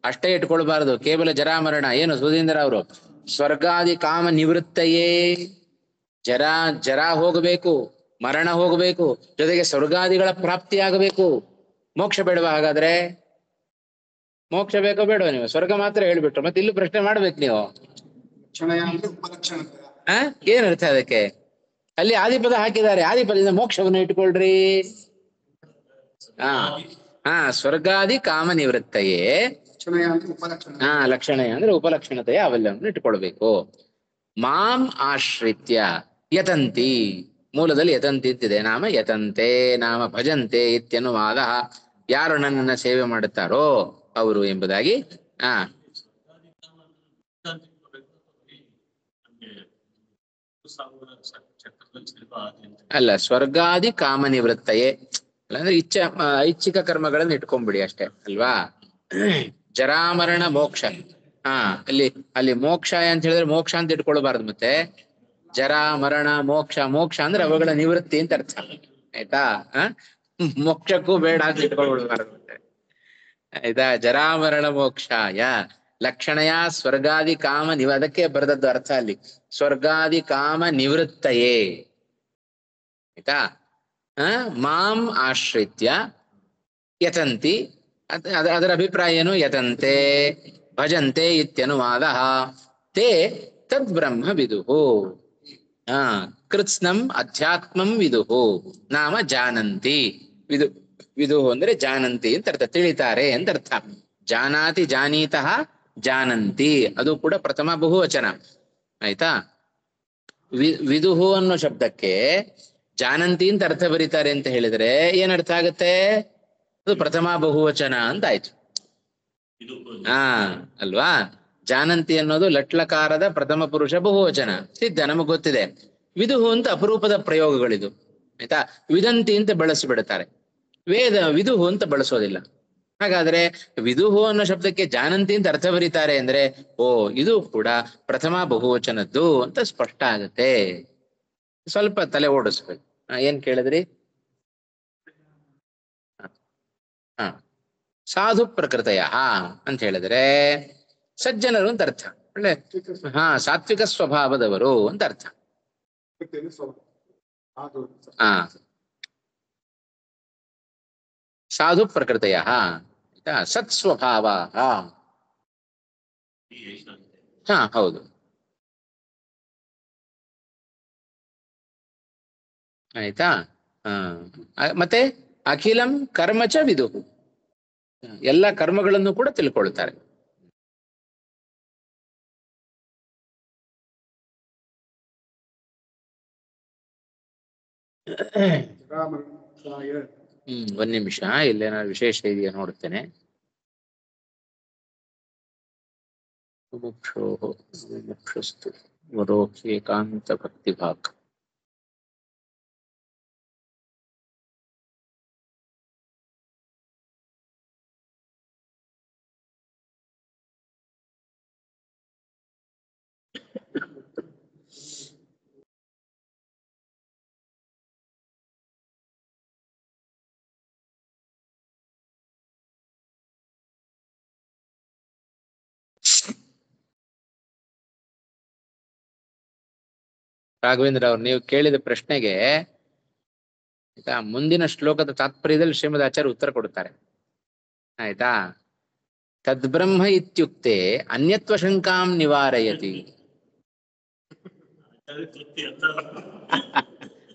ಅಷ್ಟೇ ಇಟ್ಕೊಳ್ಬಾರದು. ಕೇವಲ ಜರಾಮರಣ ಏನು ಸುಧೀಂದ್ರ ಅವರು? ಸ್ವರ್ಗಾದಿ ಕಾಮ ನಿವೃತ್ತಯೇ. ಜರ ಹೋಗಬೇಕು, ಮರಣ ಹೋಗಬೇಕು, ಜೊತೆಗೆ ಸ್ವರ್ಗಾದಿಗಳ ಪ್ರಾಪ್ತಿ ಆಗಬೇಕು. ಮೋಕ್ಷ ಬೇಡವಾ? ಹಾಗಾದ್ರೆ ಮೋಕ್ಷ ಬೇಕೋ ಬೇಡವಾ? ನೀವು ಸ್ವರ್ಗ ಮಾತ್ರ ಹೇಳ್ಬಿಟ್ರು, ಮತ್ತೆ ಇಲ್ಲೂ ಪ್ರಶ್ನೆ ಮಾಡ್ಬೇಕು ನೀವು. ಏನ್ ಅರ್ಥ ಅದಕ್ಕೆ? ಅಲ್ಲಿ ಆದಿಪದ ಹಾಕಿದ್ದಾರೆ, ಆದಿಪದದಿಂದ ಮೋಕ್ಷವನ್ನು ಇಟ್ಕೊಳ್ರಿ. ಸ್ವರ್ಗಾದಿ ಕಾಮ ನಿವೃತ್ತಯೇ ಲಕ್ಷಣಯ ಅಂದ್ರೆ ಉಪಲಕ್ಷಣತೆಯ ಅವೆಲ್ಲವನ್ನು ಇಟ್ಕೊಳ್ಬೇಕು. ಮಾಂ ಆಶ್ರಿತ್ಯ ಯತಂತಿ. ಮೂಲದಲ್ಲಿ ಯತಂತಿ ಅಂತಿದೆ, ನಾಮ ಯತಂತೆ ನಾಮ ಭಜಂತೆ ಇತ್ಯನುವಾದ. ಯಾರು ನನ್ನನ್ನ ಸೇವೆ ಮಾಡುತ್ತಾರೋ ಅವರು ಎಂಬುದಾಗಿ. ಅಲ್ಲ, ಸ್ವರ್ಗಾದಿ ಕಾಮ ನಿವೃತ್ತಯೇ ಅಂದ್ರೆ ಐಚ್ಛಿಕ ಕರ್ಮಗಳನ್ನು ಇಟ್ಕೊಂಡ್ಬಿಡಿ ಅಷ್ಟೇ ಅಲ್ವಾ. ಜರಾಮರಣ ಮೋಕ್ಷ, ಹಾ ಅಲ್ಲಿ ಅಲ್ಲಿ ಮೋಕ್ಷ ಅಂತ ಹೇಳಿದ್ರೆ ಮೋಕ್ಷ ಅಂತ ಇಟ್ಕೊಳ್ಬಾರ್ದು, ಮತ್ತೆ ಜರಾ ಮರಣ ಮೋಕ್ಷ, ಮೋಕ್ಷ ಅಂದ್ರೆ ಅವುಗಳ ನಿವೃತ್ತಿ ಅಂತ ಅರ್ಥ ಆಯ್ತಾ. ಮೋಕ್ಷಕ್ಕೂ ಬೇಡ ಅಂತ ಇಟ್ಕೊಳ್ಬಾರ್ದು ಮತ್ತೆ ಆಯ್ತಾ. ಜರಾಮರಣ ಮೋಕ್ಷಾಯ ಲಕ್ಷಣಯ ಸ್ವರ್ಗಾದಿ ಕಾಮ ಅದಕ್ಕೆ ಬರೆದದ್ದು ಅರ್ಥ ಅಲ್ಲಿ, ಸ್ವರ್ಗಾದಿ ಕಾಮ ನಿವೃತ್ತಯೇ ಆಯ್ತಾ. ಮಾಂ ಆಶ್ರಿತ್ಯ ಯತಂತಿ, ಅದರ ಅಭಿಪ್ರಾಯ ಏನು, ಯತಂತೆ ಭಜಂತೆ ಇತ್ಯನುವಾದ. ತೇ ತದ್ಬ್ರಹ್ಮ ವಿದುಹು, ಕೃತ್ಸ್ನಂ ಅಧ್ಯಾತ್ಮಂ ವಿದುಹು ನಾಮ ಜಾನಂತಿ. ವಿದುಹು ಅಂದ್ರೆ ಜಾನಂತಿ ಅಂತ ಅರ್ಥ, ತಿಳಿತಾರೆ ಅಂತ ಅರ್ಥ. ಜಾನಾತಿ ಜಾನೀತಃ ಜಾನಂತಿ, ಅದು ಕೂಡ ಪ್ರಥಮ ಬಹುವಚನ ಆಯ್ತಾ. ವಿದುಹು ಅನ್ನೋ ಶಬ್ದಕ್ಕೆ ಜಾನಂತಿ ಅಂತ ಅರ್ಥ ಬರೀತಾರೆ ಅಂತ ಹೇಳಿದ್ರೆ ಏನರ್ಥ ಆಗುತ್ತೆ, ಅದು ಪ್ರಥಮ ಬಹುವಚನ ಅಂತ ಆಯ್ತು. ಅಲ್ವಾ. ಜಾನಂತಿ ಅನ್ನೋದು ಲಟ್ಲಕಾರದ ಪ್ರಥಮ ಪುರುಷ ಬಹುವಚನ, ಸಿದ್ಧ, ನಮಗ್ ಗೊತ್ತಿದೆ. ವಿದುಹು ಅಂತ ಅಪರೂಪದ ಪ್ರಯೋಗಗಳಿದು ಆಯ್ತಾ. ವಿದಂತಿ ಅಂತ ಬಳಸಿಬಿಡ್ತಾರೆ, ವಿದುಹು ಅಂತ ಬಳಸೋದಿಲ್ಲ. ಹಾಗಾದ್ರೆ ವಿದುಹು ಅನ್ನೋ ಶಬ್ದಕ್ಕೆ ಜಾನಂತಿ ಅಂತ ಅರ್ಥ ಬರೀತಾರೆ ಅಂದ್ರೆ ಓ ಇದು ಕೂಡ ಪ್ರಥಮ ಬಹುವಚನದ್ದು ಅಂತ ಸ್ಪಷ್ಟ ಆಗುತ್ತೆ. ಸ್ವಲ್ಪ ತಲೆ ಓಡಿಸ್ಬೇಕು. ಏನ್ ಕೇಳಿದ್ರಿ? ಸಾಧು ಪ್ರಕೃತಯ ಅಂತ ಹೇಳಿದ್ರೆ ಸಜ್ಜನರು ಅಂತ ಅರ್ಥ, ಒಳ್ಳೆ ಸಾತ್ವಿಕ ಸ್ವಭಾವದವರು ಅಂತ ಅರ್ಥ. ಸಾಧು ಪ್ರಕೃತಯ ಸತ್ ಸ್ವಭಾವ, ಹೌದು ಆಯ್ತಾ. ಮತ್ತೆ ಅಖಿಲಂ ಕರ್ಮಚ ವಿದುಹು, ಎಲ್ಲ ಕರ್ಮಗಳನ್ನು ಕೂಡ ತಿಳ್ಕೊಳ್ತಾರೆ. ಒಂದ್ ನಿಮಿಷ, ಇಲ್ಲೇನಾದ್ರು ವಿಶೇಷ ಇದೆಯಾ ನೋಡ್ತೇನೆ. ಮುಕ್ಷೋಸ್ತು ವರೋಹಿ ಏಕಾಂತ ಭಕ್ತಿ ಭಾಗ. ರಾಘವೇಂದ್ರ ಅವ್ರು ನೀವು ಕೇಳಿದ ಪ್ರಶ್ನೆಗೆ ಮುಂದಿನ ಶ್ಲೋಕದ ತಾತ್ಪರ್ಯದಲ್ಲಿ ಶ್ರೀಮದ್ ಆಚಾರ್ಯ ಉತ್ತರ ಕೊಡ್ತಾರೆ ಆಯ್ತಾ. ತದ್ಬ್ರಹ್ಮ ಇತ್ಯುಕ್ತೆ ಅನ್ಯತ್ವ ಶಂಕಾಂ ನಿವಾರಯತಿ.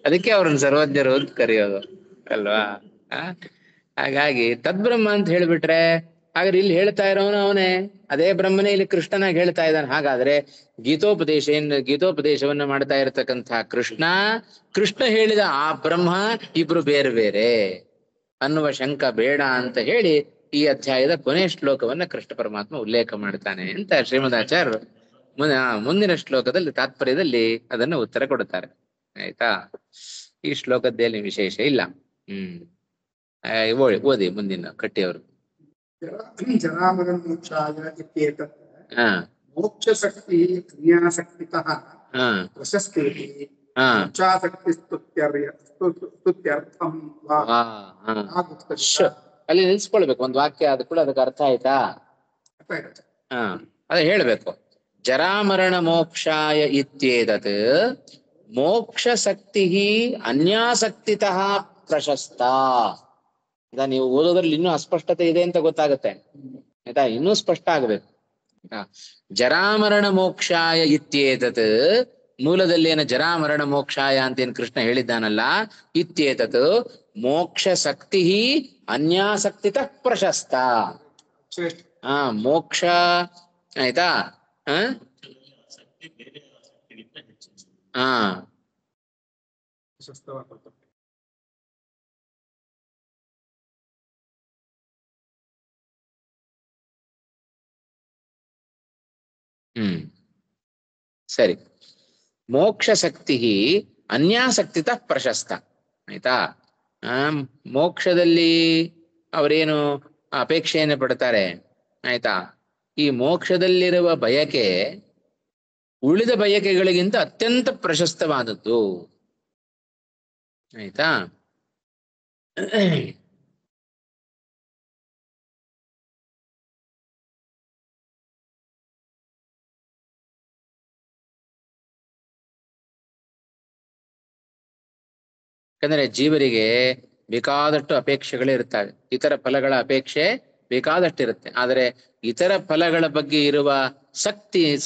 ಅದಕ್ಕೆ ಅವ್ರನ್ನ ಸರ್ವಜ್ಞರು ಅಂತ ಕರೆಯೋದು ಅಲ್ವಾ. ಹಾಗಾಗಿ ತದ್ಬ್ರಹ್ಮ ಅಂತ ಹೇಳ್ಬಿಟ್ರೆ ಹಾಗಾದ್ರೆ ಇಲ್ಲಿ ಹೇಳ್ತಾ ಇರೋನು ಅವನೇ, ಅದೇ ಬ್ರಹ್ಮನೇ ಇಲ್ಲಿ ಕೃಷ್ಣನಾಗಿ ಹೇಳ್ತಾ ಇದ್ದಾನೆ. ಹಾಗಾದ್ರೆ ಗೀತೋಪದೇಶವನ್ನ ಮಾಡ್ತಾ ಇರತಕ್ಕಂಥ ಕೃಷ್ಣ ಹೇಳಿದ ಆ ಬ್ರಹ್ಮ ಇಬ್ರು ಬೇರೆ ಬೇರೆ ಅನ್ನುವ ಶಂಕ ಬೇಡ ಅಂತ ಹೇಳಿ ಈ ಅಧ್ಯಾಯದ ಕೊನೆಯ ಶ್ಲೋಕವನ್ನ ಕೃಷ್ಣ ಪರಮಾತ್ಮ ಉಲ್ಲೇಖ ಮಾಡ್ತಾನೆ ಅಂತ ಶ್ರೀಮದಾಚಾರ್ಯರು ಮುಂದಿನ ಶ್ಲೋಕದಲ್ಲಿ ತಾತ್ಪರ್ಯದಲ್ಲಿ ಅದನ್ನ ಉತ್ತರ ಕೊಡುತ್ತಾರೆ ಆಯ್ತಾ. ಈ ಶ್ಲೋಕದಲ್ಲಿ ವಿಶೇಷ ಇಲ್ಲ. ಓದಿ ಮುಂದಿನ ಕಟ್ಟಿಯವರು. ಜರಾಮರಣ ಮೋಕ್ಷಾಯ ಇತ್ಯೇತತ್ ಮೋಕ್ಷಶಕ್ತಿ ಕ್ರಿಯಾಶಕ್ತಿತಃ ಪ್ರಶಸ್ತಿ ಮೋಕ್ಷಾಸಕ್ತಿ ಸ್ತುತ್ಯರ್ಥಂ ಅಲ್ಲಿ ನಿಲ್ಸ್ಕೊಳ್ಬೇಕು. ಒಂದು ವಾಕ್ಯ ಆದ ಕೂಡ ಅದಕ್ಕೆ ಅರ್ಥ ಆಯ್ತಾ? ಅದೇ ಹೇಳ್ಬೇಕು. ಜರಾಮರಣ ಮೋಕ್ಷಾಯ ಇತ್ಯೇತತ್ ಮೋಕ್ಷಶಕ್ತಿ ಅನ್ಯಾಸಕ್ತಿತಃ ಪ್ರಶಸ್ತ. ಈಗ ನೀವು ಓದೋದ್ರಲ್ಲಿ ಇನ್ನೂ ಅಸ್ಪಷ್ಟತೆ ಇದೆ ಅಂತ ಗೊತ್ತಾಗುತ್ತೆ ಆಯ್ತಾ, ಇನ್ನೂ ಸ್ಪಷ್ಟ ಆಗ್ಬೇಕು. ಜರಾಮರಣ ಮೋಕ್ಷಾಯ ಇತ್ಯೇತತ್, ಮೂಲದಲ್ಲಿ ಏನು ಜರಾಮರಣ ಮೋಕ್ಷಾಯ ಅಂತೇನು ಕೃಷ್ಣ ಹೇಳಿದ್ದಾನಲ್ಲ, ಇತ್ಯೇತತ್ ಮೋಕ್ಷಶಕ್ತಿ ಅನ್ಯಾಸಕ್ತಿತಃ ಪ್ರಶಸ್ತ. ಮೋಕ್ಷ ಆಯ್ತಾ. ಸರಿ. ಮೋಕ್ಷಶಕ್ತಿ ಅನ್ಯಾಸಕ್ತಿತ ಪ್ರಶಸ್ತ. ಆಯ್ತಾ? ಮೋಕ್ಷದಲ್ಲಿ ಅವರೇನು ಅಪೇಕ್ಷೆಯನ್ನು ಪಡ್ತಾರೆ, ಆಯ್ತಾ, ಈ ಮೋಕ್ಷದಲ್ಲಿರುವ ಬಯಕೆ ಉಳಿದ ಬಯಕೆಗಳಿಗಿಂತ ಅತ್ಯಂತ ಪ್ರಶಸ್ತವಾದದ್ದು. ಆಯ್ತಾ? ಯಾಕಂದ್ರೆ ಜೀವರಿಗೆ ಬೇಕಾದಷ್ಟು ಅಪೇಕ್ಷೆಗಳೇ ಇರ್ತವೆ, ಇತರ ಫಲಗಳ ಅಪೇಕ್ಷೆ ಬೇಕಾದಷ್ಟು ಇರುತ್ತೆ. ಆದರೆ ಇತರ ಫಲಗಳ ಬಗ್ಗೆ ಇರುವ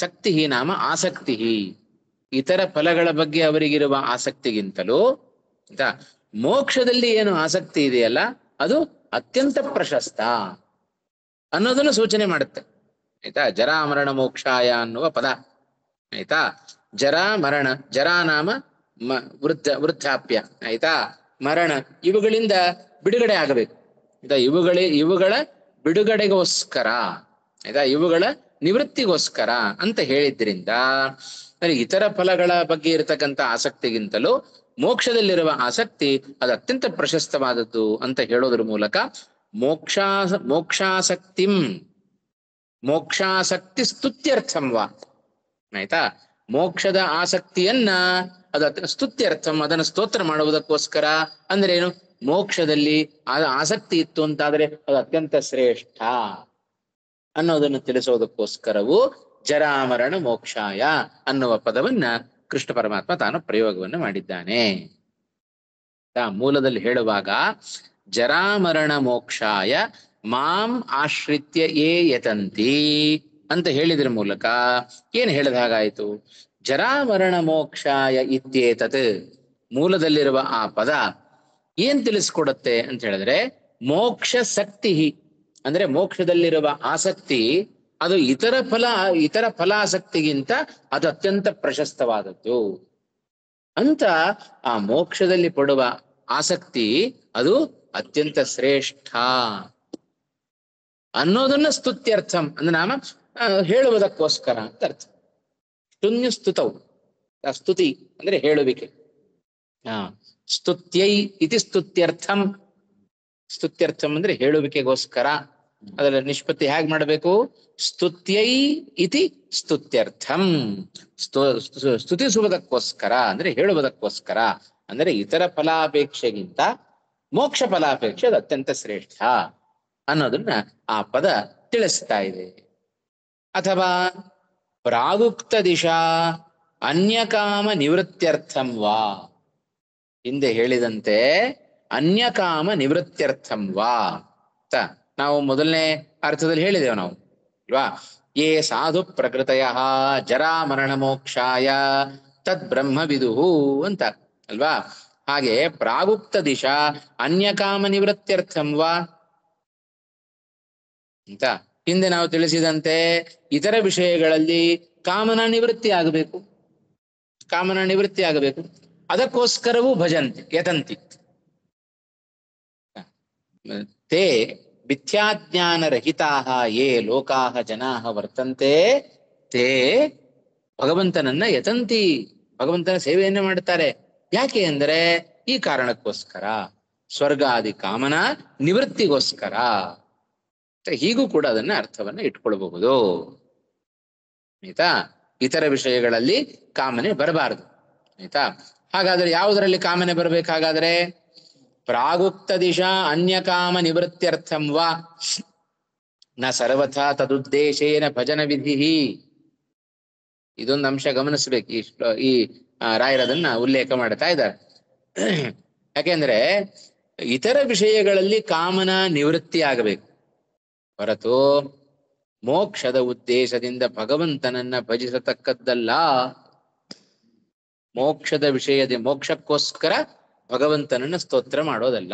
ಶಕ್ತಿ ನಾಮ ಆಸಕ್ತಿ, ಇತರ ಫಲಗಳ ಬಗ್ಗೆ ಅವರಿಗಿರುವ ಆಸಕ್ತಿಗಿಂತಲೂ ಆಯ್ತಾ ಮೋಕ್ಷದಲ್ಲಿ ಏನು ಆಸಕ್ತಿ ಇದೆಯಲ್ಲ ಅದು ಅತ್ಯಂತ ಪ್ರಶಸ್ತ ಅನ್ನೋದನ್ನು ಸೂಚನೆ ಮಾಡುತ್ತೆ. ಆಯ್ತಾ? ಜರಾ ಮರಣ ಮೋಕ್ಷಾಯ ಅನ್ನುವ ಪದ. ಆಯ್ತಾ? ಜರಾ ಮರಣ, ಜರಾ ನಾಮ ವೃದ್ಧಾಪ್ಯ, ಆಯ್ತಾ, ಮರಣ, ಇವುಗಳಿಂದ ಬಿಡುಗಡೆ ಆಗಬೇಕು. ಆಯ್ತಾ? ಇವುಗಳ ಬಿಡುಗಡೆಗೋಸ್ಕರ, ಆಯ್ತಾ, ಇವುಗಳ ನಿವೃತ್ತಿಗೋಸ್ಕರ ಅಂತ ಹೇಳಿದ್ರಿಂದ ಇತರ ಫಲಗಳ ಬಗ್ಗೆ ಇರತಕ್ಕಂಥ ಆಸಕ್ತಿಗಿಂತಲೂ ಮೋಕ್ಷದಲ್ಲಿರುವ ಆಸಕ್ತಿ ಅದು ಅತ್ಯಂತ ಪ್ರಶಸ್ತವಾದದ್ದು ಅಂತ ಹೇಳೋದ್ರ ಮೂಲಕ ಮೋಕ್ಷಾಸಕ್ತಿ ಸ್ತುತ್ಯರ್ಥಂವಾ. ಆಯ್ತಾ? ಮೋಕ್ಷದ ಆಸಕ್ತಿಯನ್ನ ಅದು ಸ್ತುತ್ಯರ್ಥಂ, ಅದನ್ನು ಸ್ತೋತ್ರ ಮಾಡುವುದಕ್ಕೋಸ್ಕರ. ಅಂದ್ರೆ ಏನು? ಮೋಕ್ಷದಲ್ಲಿ ಆಸಕ್ತಿ ಇತ್ತು ಅಂತಾದ್ರೆ ಅದು ಅತ್ಯಂತ ಶ್ರೇಷ್ಠ ಅನ್ನೋದನ್ನು ತಿಳಿಸೋದಕ್ಕೋಸ್ಕರವೂ ಜರಾಮರಣ ಮೋಕ್ಷಾಯ ಅನ್ನುವ ಪದವನ್ನ ಕೃಷ್ಣ ಪರಮಾತ್ಮ ತಾನು ಪ್ರಯೋಗವನ್ನು ಮಾಡಿದ್ದಾನೆ. ಮೂಲದಲ್ಲಿ ಹೇಳುವಾಗ ಜರಾಮರಣ ಮೋಕ್ಷಾಯ ಮಾಂ ಆಶ್ರಿತ್ಯ ಯೇ ಯತಂತಿ ಅಂತ ಹೇಳಿದ್ರ ಮೂಲಕ ಏನ್ ಹೇಳಿದ ಹಾಗಾಯ್ತು? ಜರಾಮರಣ ಮೋಕ್ಷಾಯ ಇತ್ಯೇತತ್ ಮೂಲದಲ್ಲಿರುವ ಆ ಪದ ಏನ್ ತಿಳಿಸ್ಕೊಡುತ್ತೆ ಅಂತ ಹೇಳಿದ್ರೆ, ಮೋಕ್ಷ ಶಕ್ತಿ ಅಂದ್ರೆ ಮೋಕ್ಷದಲ್ಲಿರುವ ಆಸಕ್ತಿ ಅದು ಇತರ ಫಲಾಸಕ್ತಿಗಿಂತ ಅದು ಅತ್ಯಂತ ಪ್ರಶಸ್ತವಾದದ್ದು ಅಂತ. ಆ ಮೋಕ್ಷದಲ್ಲಿ ಪಡುವ ಆಸಕ್ತಿ ಅದು ಅತ್ಯಂತ ಶ್ರೇಷ್ಠ ಅನ್ನೋದನ್ನ ಸ್ತುತ್ಯರ್ಥಂ ಅಂದ್ರೆ ನಾಮ ಹೇಳುವುದಕ್ಕೋಸ್ಕರ ಅಂತ ಅರ್ಥ. ಶೂನ್ಯ ಸ್ತುತವು, ಸ್ತುತಿ ಅಂದ್ರೆ ಹೇಳುವಿಕೆ. ಸ್ತುತ್ಯೈ ಇತಿ ಸ್ತುತ್ಯರ್ಥಂ. ಸ್ತುತ್ಯರ್ಥಂ ಅಂದ್ರೆ ಹೇಳುವಿಕೆಗೋಸ್ಕರ. ಅದರ ನಿಷ್ಪತ್ತಿ ಹೇಗೆ ಮಾಡಬೇಕು? ಸ್ತುತ್ಯೈ ಇತಿ ಸ್ತುತ್ಯರ್ಥಂ. ಸ್ತುತಿಸುವುದಕ್ಕೋಸ್ಕರ ಅಂದ್ರೆ ಹೇಳುವುದಕ್ಕೋಸ್ಕರ. ಅಂದ್ರೆ ಇತರ ಫಲಾಪೇಕ್ಷೆಗಿಂತ ಮೋಕ್ಷ ಫಲಾಪೇಕ್ಷೆ ಅದು ಅತ್ಯಂತ ಶ್ರೇಷ್ಠ ಅನ್ನೋದನ್ನ ಆ ಪದ ತಿಳಿಸ್ತಾ ಇದೆ. ಅಥವಾ ಪ್ರಾಗುಕ್ತ ದಿಶಾ ಅನ್ಯಕಾಮ ನಿವೃತ್ತ್ಯರ್ಥಂ ವಾ. ಹಿಂದೆ ಹೇಳಿದಂತೆ ಅನ್ಯಕಾಮ ನಿವೃತ್ತ್ಯರ್ಥಂ ವಾ ಅಂತ ನಾವು ಮೊದಲನೇ ಅರ್ಥದಲ್ಲಿ ಹೇಳಿದೆವು ನಾವು, ಅಲ್ವಾ? ಯೇ ಸಾಧು ಪ್ರಕೃತಯ ಜರಾ ಮರಣ ಮೋಕ್ಷಾಯ ತದ್ ಬ್ರಹ್ಮ ವಿದುಹು ಅಂತ, ಅಲ್ವಾ? ಹಾಗೆ ಪ್ರಾಗುಕ್ತ ದಿಶಾ ಅನ್ಯಕಾಮ ನಿವೃತ್ತ್ಯರ್ಥಂ ವಾ ಅಂತ ಹಿಂದೆ ನಾವು ತಿಳಿಸಿದಂತೆ ಇತರ ವಿಷಯಗಳಲ್ಲಿ ಕಾಮನ ನಿವೃತ್ತಿ ಆಗಬೇಕು, ಕಾಮನ ನಿವೃತ್ತಿ ಆಗಬೇಕು. ಅದಕ್ಕೋಸ್ಕರವೂ ಭಜಂತಿ ಯತಂತಿ. ತೇ ಮಿಥ್ಯಾಜ್ಞಾನರಹಿತಾಃ ಯೇ ಲೋಕಾಃ ಜನಾಃ ವರ್ತಂತೆ ತೇ ಭಗವಂತನನ್ನ ಯತಂತಿ, ಭಗವಂತನ ಸೇವೆಯನ್ನು ಮಾಡುತ್ತಾರೆ. ಯಾಕೆ ಅಂದರೆ ಈ ಕಾರಣಕ್ಕೋಸ್ಕರ, ಸ್ವರ್ಗಾದಿ ಕಾಮನ ನಿವೃತ್ತಿಗೋಸ್ಕರ. ಹೀಗೂ ಕೂಡ ಅದನ್ನ ಅರ್ಥವನ್ನ ಇಟ್ಕೊಳ್ಬಹುದು. ಆಯ್ತಾ? ಇತರ ವಿಷಯಗಳಲ್ಲಿ ಕಾಮನೆ ಬರಬಾರದು. ಆಯ್ತಾ? ಹಾಗಾದ್ರೆ ಯಾವುದರಲ್ಲಿ ಕಾಮನೆ ಬರಬೇಕಾಗಾದ್ರೆ ಪ್ರಾಗುಕ್ತ ದಿಶಾ ಅನ್ಯಕಾಮ ನಿವೃತ್ತ್ಯರ್ಥಂ ವಾ ನ ಸರ್ವಥಾ ತದುದ್ದೇಶೇನ ಭಜನ ವಿಧಿ. ಇದೊಂದು ಅಂಶ ಗಮನಿಸ್ಬೇಕು. ಈ ರಾಯರದನ್ನ ಉಲ್ಲೇಖ ಮಾಡ್ತಾ ಇದ್ದಾರೆ. ಯಾಕೆಂದ್ರೆ ಇತರ ವಿಷಯಗಳಲ್ಲಿ ಕಾಮನ ನಿವೃತ್ತಿ ಆಗಬೇಕು ಹೊರತು ಮೋಕ್ಷದ ಉದ್ದೇಶದಿಂದ ಭಗವಂತನನ್ನ ಭಜಿಸತಕ್ಕದ್ದಲ್ಲ. ಮೋಕ್ಷದ ವಿಷಯದ ಮೋಕ್ಷಕ್ಕೋಸ್ಕರ ಭಗವಂತನನ್ನ ಸ್ತೋತ್ರ ಮಾಡೋದಲ್ಲ.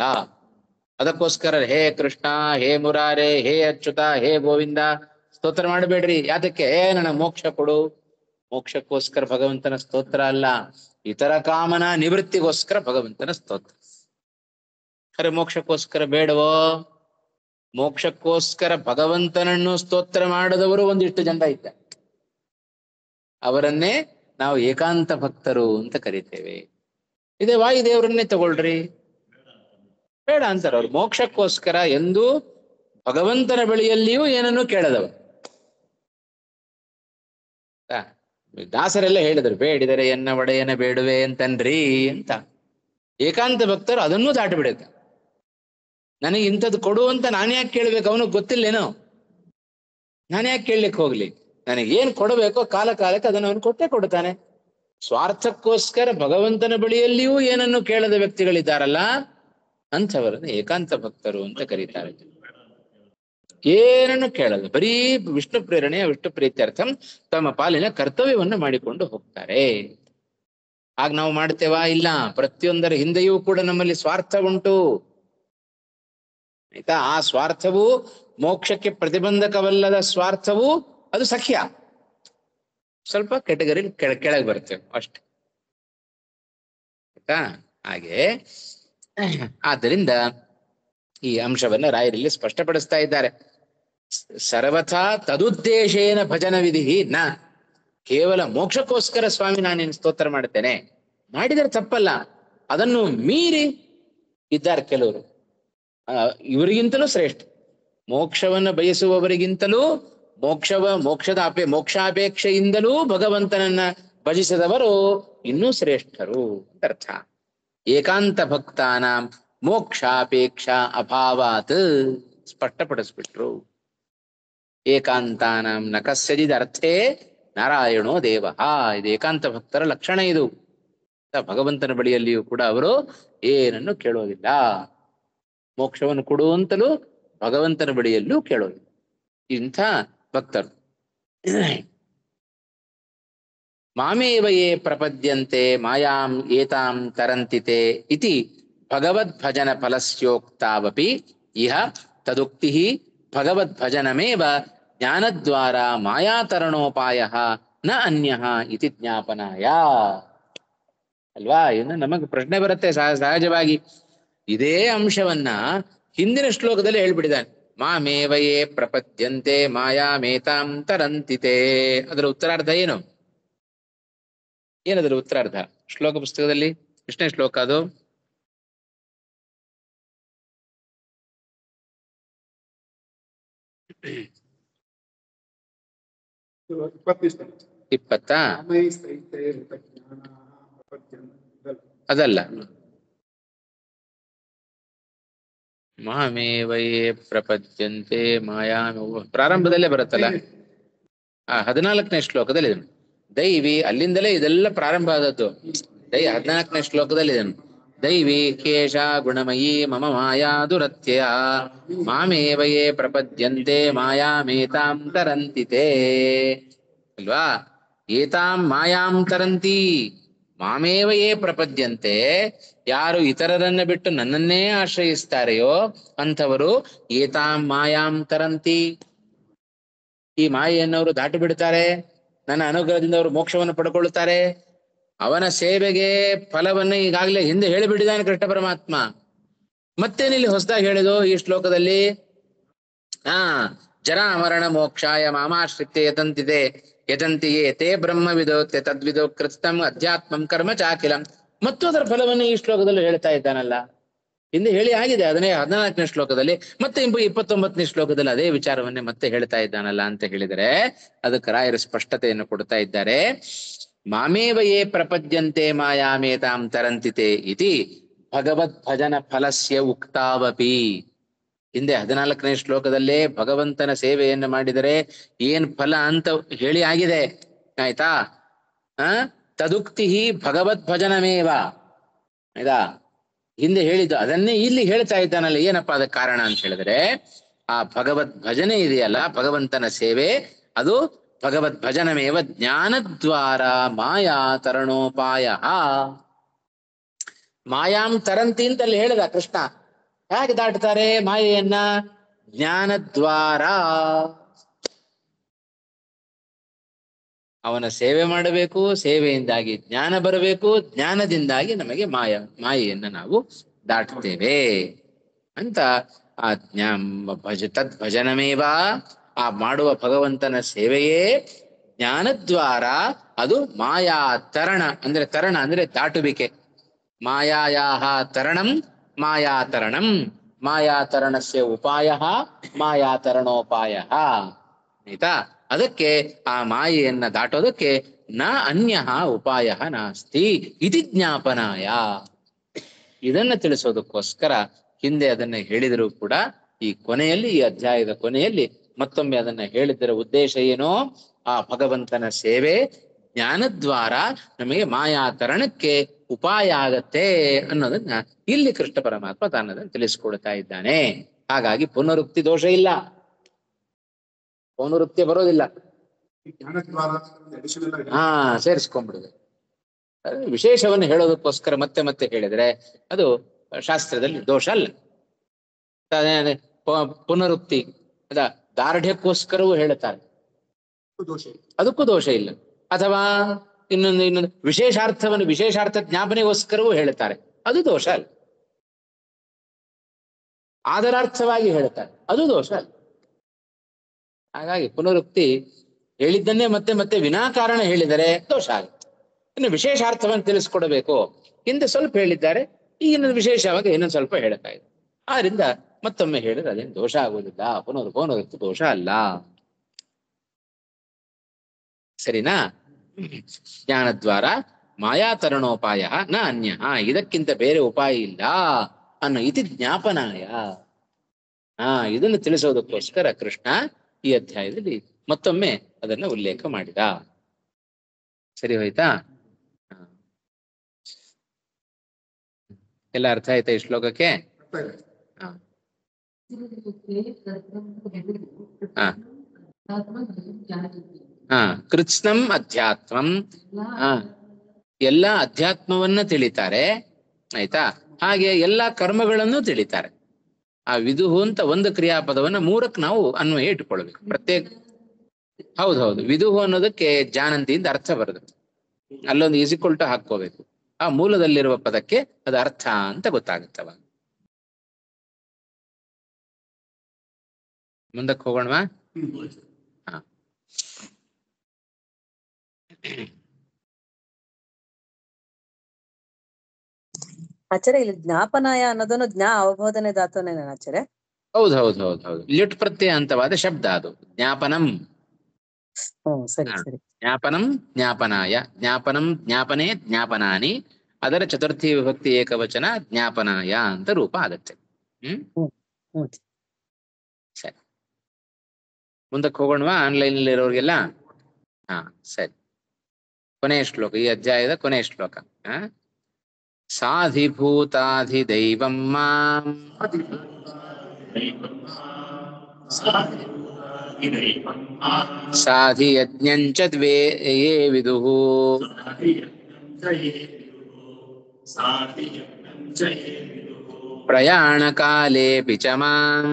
ಅದಕ್ಕೋಸ್ಕರ ಹೇ ಕೃಷ್ಣ, ಹೇ ಮುರಾರೆ, ಹೇ ಅಚ್ಯುತ, ಹೇ ಗೋವಿಂದ ಸ್ತೋತ್ರ ಮಾಡಬೇಡ್ರಿ. ಯಾತಕ್ಕೆ? ನನ್ನ ಮೋಕ್ಷ ಕೊಡು. ಮೋಕ್ಷಕ್ಕೋಸ್ಕರ ಭಗವಂತನ ಸ್ತೋತ್ರ ಅಲ್ಲ, ಇತರ ಕಾಮನ ನಿವೃತ್ತಿಗೋಸ್ಕರ ಭಗವಂತನ ಸ್ತೋತ್ರ. ಖರೆ ಮೋಕ್ಷಕ್ಕೋಸ್ಕರ ಬೇಡವೋ? ಮೋಕ್ಷಕ್ಕೋಸ್ಕರ ಭಗವಂತನನ್ನು ಸ್ತೋತ್ರ ಮಾಡದವರು ಒಂದಿಷ್ಟು ಜನ ಇದ್ದಾರೆ. ಅವರನ್ನೇ ನಾವು ಏಕಾಂತ ಭಕ್ತರು ಅಂತ ಕರಿತೇವೆ. ಇದೇ ವಾಯುದೇವರನ್ನೇ ತಗೊಳ್ರಿ, ಬೇಡ ಅಂತಾರ ಅವ್ರು. ಮೋಕ್ಷಕ್ಕೋಸ್ಕರ ಎಂದೂ ಭಗವಂತನ ಬಳಿಯಲ್ಲಿಯೂ ಏನನ್ನೂ ಕೇಳದವ. ದಾಸರೆಲ್ಲ ಹೇಳಿದರು, ಬೇಡಿದರೆ ಎನ್ನ ಒಡೆಯನ ಬೇಡುವೆ ಅಂತನ್ರಿ ಅಂತ. ಏಕಾಂತ ಭಕ್ತರು ಅದನ್ನೂ ದಾಟಿ ಬಿಡುತ್ತ. ನನಗೆ ಇಂಥದ್ದು ಕೊಡು ಅಂತ ನಾನು ಯಾಕೆ ಕೇಳ್ಬೇಕು, ಅವನಿಗೆ ಗೊತ್ತಿಲ್ಲೇನೋ, ನಾನು ಯಾಕೆ ಕೇಳಲಿಕ್ಕೆ ಹೋಗ್ಲಿ? ನನಗೆ ಏನ್ ಕೊಡಬೇಕೋ ಕಾಲ ಕಾಲಕ್ಕೆ ಅದನ್ನು ಅವನು ಕೊಟ್ಟೇ ಕೊಡ್ತಾನೆ. ಸ್ವಾರ್ಥಕ್ಕೋಸ್ಕರ ಭಗವಂತನ ಬಳಿಯಲ್ಲಿಯೂ ಏನನ್ನು ಕೇಳದ ವ್ಯಕ್ತಿಗಳಿದ್ದಾರಲ್ಲ, ಅಂಥವರನ್ನು ಏಕಾಂತ ಭಕ್ತರು ಅಂತ ಕರೀತಾರೆ. ಏನನ್ನು ಕೇಳಲ್ಲ, ಬರೀ ವಿಷ್ಣು ಪ್ರೇರಣೆಯ ವಿಷ್ಣು ಪ್ರೀತ್ಯರ್ಥಂ ತಮ್ಮ ಪಾಲಿನ ಕರ್ತವ್ಯವನ್ನು ಮಾಡಿಕೊಂಡು ಹೋಗ್ತಾರೆ. ಆಗ ನಾವು ಮಾಡ್ತೇವಾ? ಇಲ್ಲ. ಪ್ರತಿಯೊಂದರ ಹಿಂದೆಯೂ ಕೂಡ ನಮ್ಮಲ್ಲಿ ಸ್ವಾರ್ಥ ಉಂಟು, ಆಯ್ತಾ? ಆ ಸ್ವಾರ್ಥವು ಮೋಕ್ಷಕ್ಕೆ ಪ್ರತಿಬಂಧಕವಲ್ಲದ ಸ್ವಾರ್ಥವು ಅದು ಸಖ್ಯ, ಸ್ವಲ್ಪ ಕೆಟಗರಿ ಕೆಳಗೆ ಬರ್ತೇವೆ ಅಷ್ಟೆ, ಆಯ್ತಾ? ಹಾಗೆ ಆದ್ದರಿಂದ ಈ ಅಂಶವನ್ನ ರಾಯರಲ್ಲಿ ಸ್ಪಷ್ಟಪಡಿಸ್ತಾ ಇದ್ದಾರೆ. ಸರ್ವಥಾ ತದುದ್ದೇಶೇನ ಭಜನ ವಿಧಿ ನ, ಕೇವಲ ಮೋಕ್ಷಕ್ಕೋಸ್ಕರ ಸ್ವಾಮಿ ನಾನೇನು ಸ್ತೋತ್ರ ಮಾಡ್ತೇನೆ, ಮಾಡಿದರೆ ತಪ್ಪಲ್ಲ. ಅದನ್ನು ಮೀರಿ ಇದ್ದಾರೆ ಕೆಲವರು, ಇವರಿಗಿಂತಲೂ ಶ್ರೇಷ್ಠ, ಮೋಕ್ಷವನ್ನು ಬಯಸುವವರಿಗಿಂತಲೂ ಮೋಕ್ಷಾಪೇಕ್ಷೆಯಿಂದಲೂ ಭಗವಂತನನ್ನ ಭಜಿಸಿದವರು ಇನ್ನೂ ಶ್ರೇಷ್ಠರು ಅಂತ ಅರ್ಥ. ಏಕಾಂತ ಭಕ್ತಾನಾಂ ಮೋಕ್ಷಾಪೇಕ್ಷಾ ಅಭಾವಾತ್ ಸ್ಪಷ್ಟಪಡಿಸ್ಬಿಟ್ರು. ಏಕಾಂತಾನಾಂ ನ ಕಸ್ಯಚಿದ್ ಅರ್ಥೇ ನಾರಾಯಣೋ ದೇವ, ಇದು ಏಕಾಂತ ಭಕ್ತರ ಲಕ್ಷಣ. ಇದು ಭಗವಂತನ ಬಳಿಯಲ್ಲಿಯೂ ಕೂಡ ಅವರು ಏನನ್ನು ಕೇಳೋದಿಲ್ಲ, ಮೋಕ್ಷವನ್ನು ಕೊಡುವಂತಲೂ ಭಗವಂತನ ಬಳಿಯಲ್ಲೂ ಕೇಳೋದಿಲ್ಲ ಇಂಥ ಭಕ್ತರು. ಮಾಮೇವ ಯೇ ಪ್ರಪದ್ಯಂತೆ ಮಾಯಾಂ ಏತಾಂ ತರಂತಿತೆ ಇತಿ ಭಗವದ್ಭಜನ ಫಲಸ್ಯೋಕ್ತಾವಪಿ ಇಹ ತದುಕ್ತಿ ಭಗವದ್ಭಜನಮೇವ ಜ್ಞಾನದ್ವಾರ ಮಾಯಾತರಣೋಪಾಯ ನ ಅನ್ಯಃ ಇತಿ ಜ್ಞಾಪನಾಯ. ಅಲ್ವಾ? ಇನ್ನು ನಮಗೆ ಪ್ರಶ್ನೆ ಬರುತ್ತೆ ಸಹಜವಾಗಿ. ಇದೇ ಅಂಶವನ್ನ ಹಿಂದಿನ ಶ್ಲೋಕದಲ್ಲಿ ಹೇಳ್ಬಿಟ್ಟಿದ್ದಾನೆ. ಮಾಮೇವಯೇ ಪ್ರಪದ್ಯಂತೆ ಮಾಯಾಮೇತಾಂ ತರಂತಿತೆ. ಅದರ ಉತ್ತರಾರ್ಧ ಏನು? ಏನದರ ಉತ್ತರಾರ್ಧ ಶ್ಲೋಕ ಪುಸ್ತಕದಲ್ಲಿ? ಎಷ್ಟನೇ ಶ್ಲೋಕ ಅದು? ಇಪ್ಪತ್ತಾ? ಅದಲ್ಲ, ಮಾಮೇವಯೇ ಪ್ರಪದ್ಯಂತೆ ಮಾಯಾ ಪ್ರಾರಂಭದಲ್ಲೇ ಬರುತ್ತಲ್ಲ, 14ನೇ ಶ್ಲೋಕದಲ್ಲಿ ಇದನ್ನು ದೈವಿ, ಅಲ್ಲಿಂದಲೇ ಇದೆಲ್ಲ ಪ್ರಾರಂಭ ಆದದ್ದು. 14ನೇ ಶ್ಲೋಕದಲ್ಲಿ ಇದನ್ನು ದೈವಿ ಕೇಶ ಗುಣಮಯೀ ಮಮ ಮಾಯಾ ದುರತ್ಯಯ ಮಾಮೇವಯೇ ಪ್ರಪದ್ಯಂತೆ ಮಾಯಾಮೇತಾಂ ತರಂತಿತೆ ಅಲ್ವಾ? ಏತಾಂ ಮಾಯಾಂ ತರಂತಿ, ಮಾಮೇವಯೇ ಪ್ರಪದ್ಯಂತೆ, ಯಾರು ಇತರರನ್ನ ಬಿಟ್ಟು ನನ್ನನ್ನೇ ಆಶ್ರಯಿಸ್ತಾರೆಯೋ ಅಂಥವರು ಏತಾಂ ಮಾಯಾಂ ತರಂತಿ, ಈ ಮಾಯೆಯನ್ನವರು ದಾಟಿ ಬಿಡ್ತಾರೆ, ನನ್ನ ಅನುಗ್ರಹದಿಂದ ಅವರು ಮೋಕ್ಷವನ್ನು ಪಡ್ಕೊಳ್ತಾರೆ. ಅವನ ಸೇವೆಗೆ ಫಲವನ್ನು ಈಗಾಗಲೇ ಹಿಂದೆ ಹೇಳಿಬಿಟ್ಟಿದ್ದಾನೆ ಕೃಷ್ಣ ಪರಮಾತ್ಮ. ಮತ್ತೇನಿಲ್ಲಿ ಹೊಸದಾಗಿ ಹೇಳಿದು ಈ ಶ್ಲೋಕದಲ್ಲಿ? ಜರಾ ಮರಣ ಮೋಕ್ಷಾಯ ಮಾಮಾಶ್ರಿತ್ಯ ಯತಂತಿದೆ ಯತಂತಿಯೇ ತೇ ಬ್ರಹ್ಮವಿದೋತ್ಯ ತದ್ವಿದೋ ಕೃತಂ ಅಧ್ಯಾತ್ಮಂ ಕರ್ಮ ಚಾಖಿಲಂ. ಮತ್ತು ಅದರ ಫಲವನ್ನು ಈ ಶ್ಲೋಕದಲ್ಲಿ ಹೇಳ್ತಾ ಇದ್ದಾನಲ್ಲ. ಹಿಂದೆ ಹೇಳಿ ಆಗಿದೆ ಅದನ್ನೇ 14ನೇ ಶ್ಲೋಕದಲ್ಲಿ, ಮತ್ತೆ 29ನೇ ಶ್ಲೋಕದಲ್ಲಿ ಅದೇ ವಿಚಾರವನ್ನೇ ಮತ್ತೆ ಹೇಳ್ತಾ ಇದ್ದಾನಲ್ಲ ಅಂತ ಹೇಳಿದರೆ ಅದಕ್ಕೆ ರಾಯರು ಸ್ಪಷ್ಟತೆಯನ್ನು ಕೊಡ್ತಾ ಇದ್ದಾರೆ. ಮಾಮೇವಯೇ ಪ್ರಪದ್ಯಂತೆ ಮಾಯಾಮೇತಾಂ ತರಂತಿತೆ ಇತಿ ಭಗವದ್ ಭಜನ ಫಲಸ್ಯ ಉಕ್ತಾವಪಿ. ಹಿಂದೆ 14ನೇ ಶ್ಲೋಕದಲ್ಲೇ ಭಗವಂತನ ಸೇವೆಯನ್ನು ಮಾಡಿದರೆ ಏನ್ ಫಲ ಅಂತ ಹೇಳಿ ಆಗಿದೆ, ಆಯ್ತಾ? ತದುಕ್ತಿ ಭಗವದ್ ಭಜನಮೇವ, ಆಯ್ತಾ? ಹಿಂದೆ ಹೇಳಿದ್ದು ಅದನ್ನೇ ಇಲ್ಲಿ ಹೇಳ್ತಾ ಇದ್ದಾನಲ್ಲ. ಏನಪ್ಪಾ ಅದಕ್ಕೆ ಕಾರಣ ಅಂತ ಹೇಳಿದ್ರೆ, ಆ ಭಗವದ್ ಭಜನೆ ಇದೆಯಲ್ಲ, ಭಗವಂತನ ಸೇವೆ, ಅದು ಭಗವದ್ ಭಜನಮೇವ ಜ್ಞಾನದ್ವಾರ ಮಾಯಾ ತರಣೋಪಾಯ. ಮಾಯಾಂ ತರಂತಿ ಅಂತ ಅಲ್ಲಿ ಹೇಳಿದ ಕೃಷ್ಣ. ಹೇಗೆ ದಾಟ್ತಾರೆ ಮಾಯೆಯನ್ನ? ಜ್ಞಾನದ್ವಾರ. ಅವನ ಸೇವೆ ಮಾಡಬೇಕು, ಸೇವೆಯಿಂದಾಗಿ ಜ್ಞಾನ ಬರಬೇಕು, ಜ್ಞಾನದಿಂದಾಗಿ ನಮಗೆ ಮಾಯೆಯನ್ನ ನಾವು ದಾಟ್ತೇವೆ ಅಂತ. ಆ ತದ್ ಭಜನಮೇವ, ಆ ಮಾಡುವ ಭಗವಂತನ ಸೇವೆಯೇ ಜ್ಞಾನದ್ವಾರ, ಅದು ಮಾಯಾ ತರಣ ಅಂದ್ರೆ ದಾಟುವಿಕೆ. ಮಾಯಾಯಾಹ ತರಣಂ ಮಾಯಾತರಣಂ ಮಾಯಾತರಣಸ್ಯ ಉಪಾಯಃ ಮಾಯಾತರಣೋಪಾಯಃ. ಆಯ್ತಾ? ಅದಕ್ಕೆ ಆ ಮಾಯೆಯನ್ನ ದಾಟೋದಕ್ಕೆ ನ ಅನ್ಯಃ ಉಪಾಯಃ ನಾಸ್ತಿ ಇತಿ ಜ್ಞಾಪನಾಯ. ಇದನ್ನ ತಿಳಿಸೋದಕ್ಕೋಸ್ಕರ ಹಿಂದೆ ಅದನ್ನ ಹೇಳಿದರೂ ಕೂಡ ಈ ಕೊನೆಯಲ್ಲಿ, ಈ ಅಧ್ಯಾಯದ ಕೊನೆಯಲ್ಲಿ ಮತ್ತೊಮ್ಮೆ ಅದನ್ನ ಹೇಳಿದ್ದರ ಉದ್ದೇಶ ಏನೋ, ಆ ಭಗವಂತನ ಸೇವೆ ಜ್ಞಾನದ್ವಾರ ನಮಗೆ ಮಾಯಾತರಣಕ್ಕೆ ಉಪಾಯ ಆಗತ್ತೆ ಅನ್ನೋದನ್ನ ಇಲ್ಲಿ ಕೃಷ್ಣ ಪರಮಾತ್ಮ ತಾನದನ್ನು ತಿಳಿಸ್ಕೊಡ್ತಾ ಇದ್ದಾನೆ. ಹಾಗಾಗಿ ಪುನರುಕ್ತಿ ದೋಷ ಇಲ್ಲ, ಪೌನರುಕ್ತಿ ಬರೋದಿಲ್ಲ. ಜ್ಞಾನದ್ವಾರ additional ಆಗಿ ಹಾ, ಸೇರಿಸ್ಕೊಂಡ್ಬಿಡುದು. ವಿಶೇಷವನ್ನು ಹೇಳೋದಕ್ಕೋಸ್ಕರ ಮತ್ತೆ ಮತ್ತೆ ಹೇಳಿದ್ರೆ ಅದು ಶಾಸ್ತ್ರದಲ್ಲಿ ದೋಷ ಅಲ್ಲ. ಪುನರುಕ್ತಿ ಅದ ದಾರ್ಢ್ಯಕ್ಕೋಸ್ಕರವೂ ಹೇಳ್ತಾರೆ, ದೋಷ ಇಲ್ಲ. ಅದಕ್ಕೂ ದೋಷ ಇಲ್ಲ. ಅಥವಾ ಇನ್ನೊಂದು ವಿಶೇಷಾರ್ಥವನ್ನು ವಿಶೇಷಾರ್ಥ ಜ್ಞಾಪನೆಗೋಸ್ಕರವೂ ಹೇಳ್ತಾರೆ, ಅದು ದೋಷ ಅಲ್ಲ. ಆದರಾರ್ಥವಾಗಿ ಹೇಳ್ತಾರೆ, ಅದು ದೋಷ ಅಲ್ಲ. ಹಾಗಾಗಿ ಪುನರುಕ್ತಿ ಹೇಳಿದ್ದನ್ನೇ ಮತ್ತೆ ಮತ್ತೆ ವಿನಾಕಾರಣ ಹೇಳಿದರೆ ದೋಷ ಆಗುತ್ತೆ. ಇನ್ನು ವಿಶೇಷಾರ್ಥವನ್ನು ತಿಳಿಸ್ಕೊಡಬೇಕು, ಹಿಂದೆ ಸ್ವಲ್ಪ ಹೇಳಿದ್ದಾರೆ, ಈಗಿನ ವಿಶೇಷವಾಗಿ ಇನ್ನೊಂದು ಸ್ವಲ್ಪ ಹೇಳ್ತಾ ಇದೆ. ಆದ್ರಿಂದ ಮತ್ತೊಮ್ಮೆ ಹೇಳಿದ್ರೆ ಅದೇನು ದೋಷ ಆಗುವುದಿಲ್ಲ, ಪುನರುಕ್ತಿ ದೋಷ ಅಲ್ಲ. ಸರಿನಾ? ಜ್ಞಾನದ್ವಾರ ಮಾಯಾತರಣೋಪಾಯ ನ ಅನ್ಯ, ಇದಕ್ಕಿಂತ ಬೇರೆ ಉಪಾಯ ಇಲ್ಲ ಅನ್ನೋ ಇತಿ ಜ್ಞಾಪನಾಯ. ಇದನ್ನು ತಿಳಿಸೋದಕ್ಕೋಸ್ಕರ ಕೃಷ್ಣ ಈ ಅಧ್ಯಾಯದಲ್ಲಿ ಮತ್ತೊಮ್ಮೆ ಅದನ್ನ ಉಲ್ಲೇಖ ಮಾಡಿದ. ಸರಿ ಹೋಯ್ತಾ? ಎಲ್ಲ ಅರ್ಥ ಆಯ್ತಾ ಈ ಶ್ಲೋಕಕ್ಕೆ? ಕೃತ್ಸ್ನಂ ಅಧ್ಯಾತ್ಮಂ, ಎಲ್ಲ ಅಧ್ಯಾತ್ಮವನ್ನ ತಿಳಿತಾರೆ. ಆಯ್ತಾ? ಹಾಗೆ ಎಲ್ಲಾ ಕರ್ಮಗಳನ್ನು ತಿಳಿತಾರೆ. ಆ ವಿದುಹು ಅಂತ ಒಂದು ಕ್ರಿಯಾಪದವನ್ನ ಮೂರಕ್ಕೆ ನಾವು ಅನ್ವಯ ಇಟ್ಕೊಳ್ಬೇಕು ಪ್ರತ್ಯೇಕ. ಹೌದೌದು, ವಿದುಹು ಅನ್ನೋದಕ್ಕೆ ಜಾನಂತಿಯಿಂದ ಅರ್ಥ ಬರೋದು, ಅಲ್ಲೊಂದು ಈಸಿಕೊಲ್ಟು ಹಾಕೋಬೇಕು. ಆ ಮೂಲದಲ್ಲಿರುವ ಪದಕ್ಕೆ ಅದು ಅರ್ಥ ಅಂತ ಗೊತ್ತಾಗುತ್ತವ. ಮುಂದಕ್ಕೆ ಹೋಗೋಣವಾ? ಹಾ, ಆಚಾರ್ಯ ಇಲ್ಲಿ ಜ್ಞಾಪನಾಯ ಅನ್ನೋದನ್ನು ಜ್ಞಾ ಅವಬೋಧನೆ ಧಾತುನೇನ ಆಚಾರ್ಯ? ಹೌದು. ಲಿಟ್ ಪ್ರತ್ಯಯ ಅಂತವಾದ ಶಬ್ದ ಅದು ಜ್ಞಾಪನಂ. ಸರಿ ಸರಿ. ಜ್ಞಾಪನಂ ಜ್ಞಾಪನಾಯ, ಜ್ಞಾಪನಂ ಜ್ಞಾಪನೆ ಜ್ಞಾಪನಾನಿ, ಅದರ ಚತುರ್ಥಿ ವಿಭಕ್ತಿ ಏಕವಚನ ಜ್ಞಾಪನಾಯ ಅಂತ ರೂಪ ಆಗತ್ತೆ. ಸರಿ, ಮುಂದಕ್ಕೆ ಹೋಗೋಣವಾ ಆನ್ಲೈನ್ ಅಲ್ಲಿ ಇರೋರಿಗೆಲ್ಲ? ಹಾ ಸರಿ. ಕೊನೆಯ ಶ್ಲೋಕ, ಈ ಅಧ್ಯಾಯದ ಕೊನೆಯ ಶ್ಲೋಕ. ಸಾಧಿಭೂತಾಧಿದೈವಂ ಮಾಂ ಸಾಧಿಯಜ್ಞಂಚ ಯೇ ವಿದುಃ ಪ್ರಯಾಣಕಾಲೇಪಿ ಚ ಮಾಂ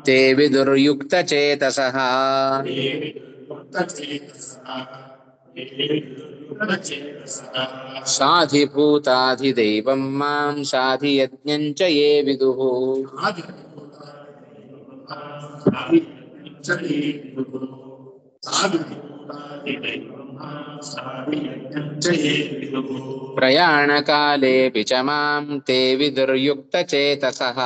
ತೇ ವಿದುರ್ಯುಕ್ತಚೇತಸಃ. ಸಾಧಿಭೂತಾಧಿದೈವಂ ಮಾಂ ಸಾಧಿಯಜ್ಞಂಚ ಯೇ ವಿದುಃ ಪ್ರಯಾಣಕಾಲೇಪಿ ಚ ಮಾಂ ತೇ ವಿದುರ್ಯುಕ್ತಚೇತಸಃ.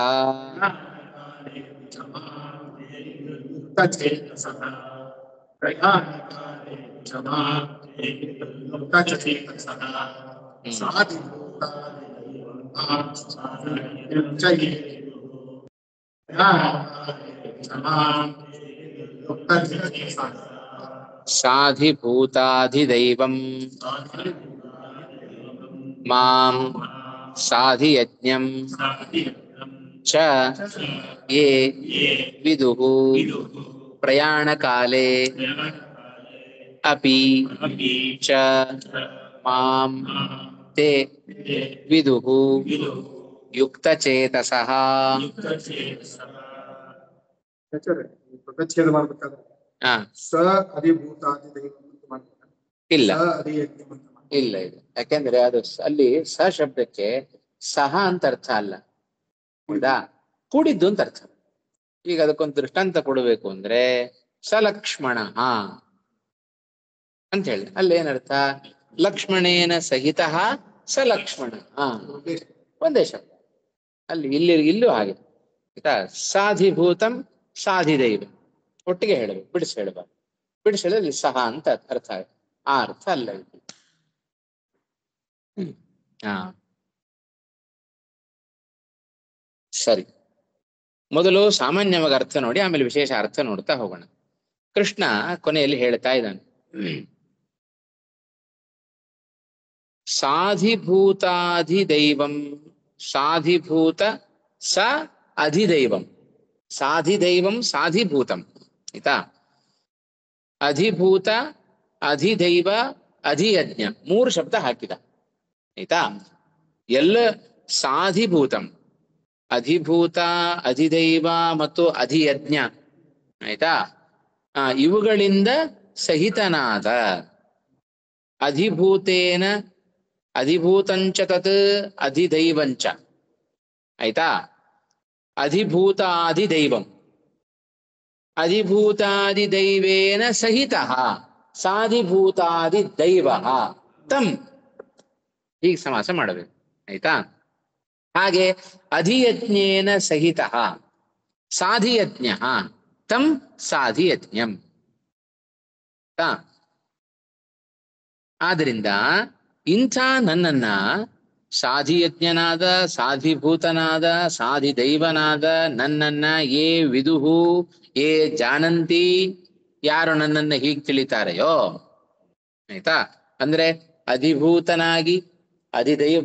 ಸಾಧಿಭೂತಾಧಿದೈವಂ ಮಾಂ ಸಾಧಿಯಜ್ಞಂ ಚ ಯೇ ವಿದುಃ ಪ್ರಯಾಣಕಾಲೇ ಅಪಿ ಚ ಮಾಂ ತೇ ವಿದುಃ ಯುಕ್ತಚೇತಸಃ. ಪ್ರತಿಚ್ಛೇದ ಮಾಡ್ಬೇಕಾದ್ರೆ ಸ ಅಧಿಭೂತಾಧಿದೈವ ಅಂತ ಮಾಡ್ತಾರೆ. ಇಲ್ಲ ಸ ಅಧಿಯಜ್ಞ ಅಂತ ಮಾಡ್ತಾರೆ. ಇಲ್ಲ ಇಲ್ಲ, ಯಾಕೆಂದ್ರೆ ಅದು ಅಲ್ಲಿ ಸ ಶಬ್ದಕ್ಕೆ ಸಹ ಅಂತ ಅರ್ಥ ಅಲ್ಲ, ಹೌದಾ? ಕೂಡಿದ್ದು ಅಂತ ಅರ್ಥ. ಈಗ ಅದಕ್ಕೊಂದು ದೃಷ್ಟಾಂತ ಕೊಡಬೇಕು ಅಂದ್ರೆ ಸಲಕ್ಷ್ಮಣ, ಅಂತ ಹೇಳಿ ಅಲ್ಲೇನರ್ಥ? ಲಕ್ಷ್ಮಣೇನ ಸಹಿತ ಸ ಲಕ್ಷ್ಮಣ. ಒಂದೇ ಶಬ್ದ ಅಲ್ಲಿ, ಇಲ್ಲೂ ಹಾಗೆ ಆಯ್ತಾ. ಸಾಧಿಭೂತಂ ಸಾಧಿದೈವ ಒಟ್ಟಿಗೆ ಹೇಳಬೇಕು, ಬಿಡಿಸಿ ಹೇಳಬಾರ್ದು. ಬಿಡಿಸಿ ಹೇಳಲಿ ಸಹ ಅಂತ ಅರ್ಥ ಆಗುತ್ತೆ, ಆ ಅರ್ಥ ಅಲ್ಲ ಇದು. ಹಾ ಸರಿ, ಮೊದಲು ಸಾಮಾನ್ಯವಾಗಿ ಅರ್ಥ ನೋಡಿ, ಆಮೇಲೆ ವಿಶೇಷ ಅರ್ಥ ನೋಡ್ತಾ ಹೋಗೋಣ. ಕೃಷ್ಣ ಕೊನೆಯಲ್ಲಿ ಹೇಳ್ತಾ ಇದ್ದಾನೆ, ಸಾಧಿಭೂತಾಧಿದೈವಂ ಸಾಧಿಭೂತ ಸ ಅಧಿದೈವಂ. ಸಾಧಿದೈವಂ ಸಾಧಿಭೂತಂ ಆಯ್ತಾ. ಅಧಿಭೂತ ಅಧಿದೈವ ಅಧಿಯಜ್ಞ ಮೂರು ಶಬ್ದ ಹಾಕಿದ ಆಯ್ತಾ. ಎಲ್ಲ ಸಾಧಿಭೂತಂ ಅಧಿಭೂತ ಅಧಿದೈವ ಮತ್ತು ಅಧಿಯಜ್ಞ ಆಯ್ತಾ. ಇವುಗಳಿಂದ ಸಹಿತನಾದ ಅಧಿಭೂತೇನ ಅಧಿಭೂತಂಚ ತತ್ ಅಧಿದೈವಂಚ ಆಯ್ತಾ. ಅಧಿಭೂತಾದಿದೈವಂ ಅಧಿಭೂತಾದಿದೈವೇನ ಸಹಿತ ಸಾಧಿಭೂತಾದಿದೈವ ತಂ, ಹೀಗೆ ಸಮಾಸ ಮಾಡಬೇಕು ಆಯ್ತಾ. ಹಾಗೆ ಅಧಿಯಜ್ಞೇನ ಸಹಿತ ಸಾಧಿಯಜ್ಞ ತಂ ಸಾಧಿಯಜ್ಞಂ. ಆದ್ರಿಂದ ಇಂಥ ನನ್ನನ್ನ ಸಾಧಿಯಜ್ಞನಾದ ಸಾಧಿಭೂತನಾದ ಸಾಧಿದೈವನಾದ ನನ್ನನ್ನ ಯೇ ವಿದುಹು ಯೇ ಜಾನಂತಿ, ಯಾರು ನನ್ನನ್ನ ಹೀಗೆ ತಿಳಿತಾರೆಯೋ ಆಯ್ತಾ. ಅಂದ್ರೆ ಅಧಿಭೂತನಾಗಿ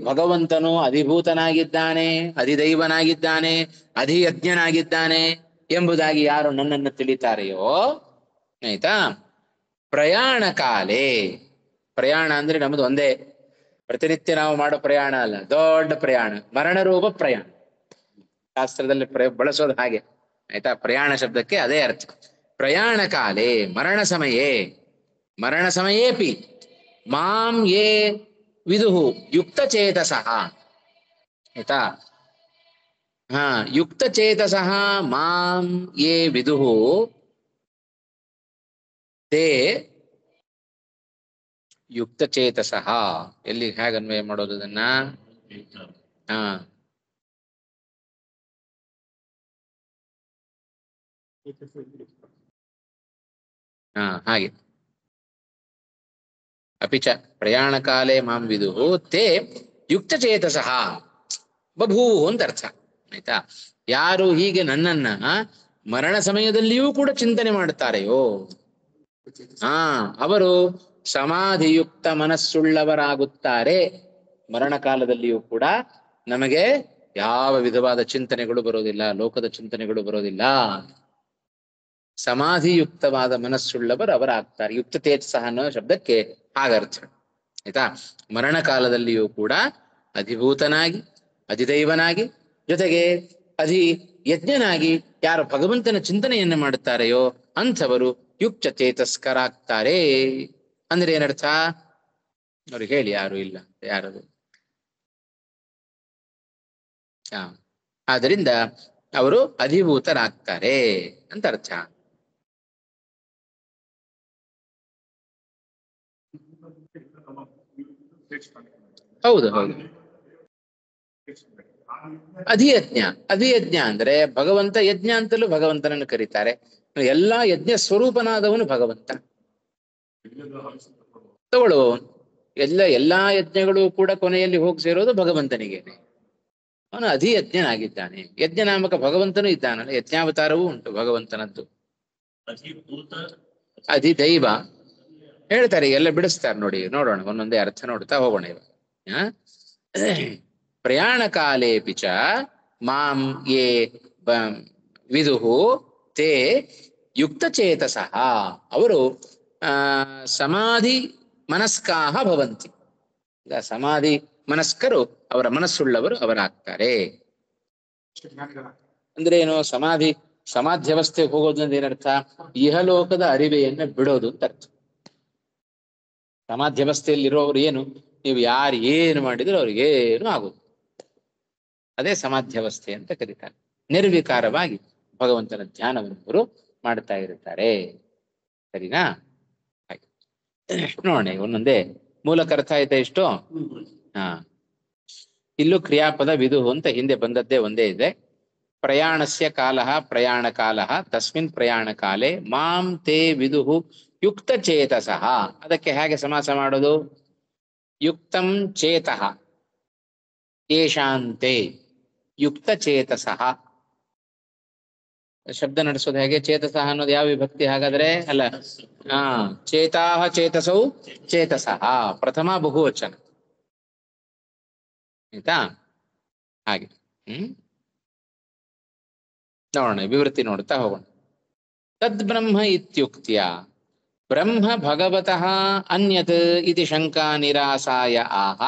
ಭಗವಂತನು ಅಧಿಭೂತನಾಗಿದ್ದಾನೆ, ಅಧಿದೈವನಾಗಿದ್ದಾನೆ, ಅಧಿಯಜ್ಞನಾಗಿದ್ದಾನೆ ಎಂಬುದಾಗಿ ಯಾರು ನನ್ನನ್ನು ತಿಳಿತಾರೆಯೋ ಆಯ್ತಾ. ಪ್ರಯಾಣ ಕಾಲೇ, ಪ್ರಯಾಣ ಅಂದ್ರೆ ನಮ್ದು ಒಂದೇ, ಪ್ರತಿನಿತ್ಯ ನಾವು ಮಾಡೋ ಪ್ರಯಾಣ ಅಲ್ಲ, ದೊಡ್ಡ ಪ್ರಯಾಣ, ಮರಣರೂಪ ಪ್ರಯಾಣ. ಶಾಸ್ತ್ರದಲ್ಲಿ ಬಳಸೋದು ಹಾಗೆ ಆಯ್ತಾ. ಪ್ರಯಾಣ ಶಬ್ದಕ್ಕೆ ಅದೇ ಅರ್ಥ. ಪ್ರಯಾಣ ಕಾಲೇ ಮರಣ ಸಮಯೇ, ಮರಣ ಸಮಯೇಪಿ ಮಾಂ ಯೇ ವಿದುಹು ಯುಕ್ತ ಚೇತಸಃ ಆಯ್ತಾ. ಯುಕ್ತ ಚೇತಸಃ ಮಾಂ ಯೇ ವಿದುಹು ತೇ ಯುಕ್ತ ಚೇತಸಃ. ಎಲ್ಲಿ ಹೇಗೆ ಅನ್ವಯ ಮಾಡೋದು ಅದನ್ನ? ಹಾಗೆ ಅಪಿಚ ಪ್ರಯಾಣ ಕಾಲೇ ಮಾಂ ವಿದುಹು ತೇ ಯುಕ್ತ ಚೇತಸಃ ಬಭೂವು ಅಂತ ಅರ್ಥ ಆಯ್ತಾ. ಯಾರು ಹೀಗೆ ನನ್ನನ್ನ ಮರಣ ಸಮಯದಲ್ಲಿಯೂ ಕೂಡ ಚಿಂತನೆ ಮಾಡ್ತಾರೆಯೋ ಅವರು ಸಮಾಧಿಯುಕ್ತ ಮನಸ್ಸುಳ್ಳವರಾಗುತ್ತಾರೆ. ಮರಣ ಕಾಲದಲ್ಲಿಯೂ ಕೂಡ ನಮಗೆ ಯಾವ ವಿಧವಾದ ಚಿಂತನೆಗಳು ಬರೋದಿಲ್ಲ, ಲೋಕದ ಚಿಂತನೆಗಳು ಬರೋದಿಲ್ಲ. ಸಮಾಧಿಯುಕ್ತವಾದ ಮನಸ್ಸುಳ್ಳವರು ಅವರಾಗ್ತಾರೆ. ಯುಕ್ತ ತೇಜಸ್ಸಃ ಅನ್ನೋ ಶಬ್ದಕ್ಕೆ ಹಾಗರ್ಥ ಆಯ್ತಾ. ಮರಣ ಕಾಲದಲ್ಲಿಯೂ ಕೂಡ ಅಧಿಭೂತನಾಗಿ ಅಧಿದೈವನಾಗಿ ಜೊತೆಗೆ ಯಜ್ಞನಾಗಿ ಯಾರು ಭಗವಂತನ ಚಿಂತನೆಯನ್ನು ಮಾಡುತ್ತಾರೆಯೋ ಅಂಥವರು ಯುಕ್ತ ಚೇತಸ್ಕರಾಗ್ತಾರೆ. ಅಂದ್ರೆ ಏನರ್ಥ? ಅವ್ರಿಗೆ ಹೇಳಿ, ಯಾರು ಇಲ್ಲ, ಯಾರದು? ಆದ್ದರಿಂದ ಅವರು ಅಧಿಭೂತರಾಗ್ತಾರೆ ಅಂತ ಅರ್ಥ. ಹೌದು ಹೌದು. ಅಧಿಯಜ್ಞ ಅಂದ್ರೆ ಭಗವಂತ, ಯಜ್ಞ ಅಂತಲೂ ಭಗವಂತನನ್ನು ಕರೀತಾರೆ. ಎಲ್ಲಾ ಯಜ್ಞ ಸ್ವರೂಪನಾದವನು ಭಗವಂತ, ತಗೊಳ್ಳುವವನು. ಎಲ್ಲಾ ಯಜ್ಞಗಳು ಕೂಡ ಕೊನೆಯಲ್ಲಿ ಹೋಗಿ ಸೇರೋದು ಭಗವಂತನಿಗೇನೆ. ಅವನು ಅಧಿಯಜ್ಞನಾಗಿದ್ದಾನೆ. ಯಜ್ಞನಾಮಕ ಭಗವಂತನೂ ಇದ್ದಾನಲ್ಲ, ಯಜ್ಞಾವತಾರವೂ ಉಂಟು ಭಗವಂತನದ್ದು. ಅಧಿದೈವ ಹೇಳ್ತಾರೆ, ಎಲ್ಲ ಬಿಡಿಸ್ತಾರೆ ನೋಡಿ, ನೋಡೋಣ ಒಂದೊಂದೇ ಅರ್ಥ ನೋಡ್ತಾ ಹೋಗೋಣ ಇವಾಗ. ಪ್ರಯಾಣ ಕಾಲೇಪಿ ಚ ಮಾಂ ಯೇ ವಿದುಹು ತೇ ಯುಕ್ತ ಚೇತಸಃ, ಅವರು ಸಮಾಧಿ ಮನಸ್ಕಾಹ ಭವಂತಿ. ಸಮಾಧಿ ಮನಸ್ಕರು, ಅವರ ಮನಸ್ಸುಳ್ಳವರು ಅವರಾಗ್ತಾರೆ. ಅಂದ್ರೆ ಏನು? ಸಮಾಧ್ಯವಸ್ಥೆಗೆ ಹೋಗೋದ್ರಿಂದ ಏನರ್ಥ? ಇಹಲೋಕದ ಅರಿವೆಯನ್ನ ಬಿಡೋದು ಅಂತ ಅರ್ಥ. ಸಮಾಧ್ಯವಸ್ಥೆಯಲ್ಲಿ ಇರೋರು ಏನು, ನೀವು ಯಾರು ಏನು ಮಾಡಿದ್ರು ಅವ್ರಿಗೇನು ಆಗೋದು, ಅದೇ ಸಮಾಧ್ಯವಸ್ಥೆ ಅಂತ ಕರೀತಾರೆ. ನಿರ್ವಿಕಾರವಾಗಿ ಭಗವಂತನ ಧ್ಯಾನವನ್ನು ಅವರು ಮಾಡ್ತಾ ಇರುತ್ತಾರೆ. ಸರಿನಾ? ನೋಡಿ ಒಂದೊಂದೇ ಮೂಲಕ ಅರ್ಥ ಆಯ್ತಾ ಇಷ್ಟು. ಹಾ, ಇಲ್ಲೂ ಕ್ರಿಯಾಪದ ವಿದುಹು ಅಂತ ಹಿಂದೆ ಬಂದದ್ದೇ ಒಂದೇ ಇದೆ. ಪ್ರಯಾಣಸ್ಯ ಕಾಲಃ ಪ್ರಯಾಣ ಕಾಲಃ ತಸ್ಮಿನ್ ಪ್ರಯಾಣ ಕಾಲೇ ಮಾಂ ತೇ ವಿದುಹು ಯುಕ್ತ ಚೇತಸಃ. ಅದಕ್ಕೆ ಹೇಗೆ ಸಮಾಸ ಮಾಡೋದು? ಯುಕ್ತಂ ಚೇತಃ ಯೇಷಾಂತೆ ಯುಕ್ತ ಚೇತಸಃ. ಶಬ್ದ ನಡೆಸೋದು ಹೇಗೆ? ಚೇತಸಃ ಅನ್ನೋದು ಯಾವ ವಿಭಕ್ತಿ ಹಾಗಾದ್ರೆ? ಅಲ್ಲ, ಹಾ, ಚೇತಾಹ ಚೇತಸೌ ಚೇತಸಃ ಪ್ರಥಮ ಬಹುವಚನ. ಆಯ್ತಾ? ಹಾಗೆ ನೋಡೋಣ, ವಿವೃತ್ತಿ ನೋಡ್ತಾ ಹೋಗೋಣ. ತದ್ ಬ್ರಹ್ಮ ಇತ್ಯುಕ್ತ್ಯ ಬ್ರಹ್ಮ ಭಗವತಃ ಅನ್ಯತ್ ಇತಿ ಶಂಕಾ ನಿರಾಸಾಯ ಆಹ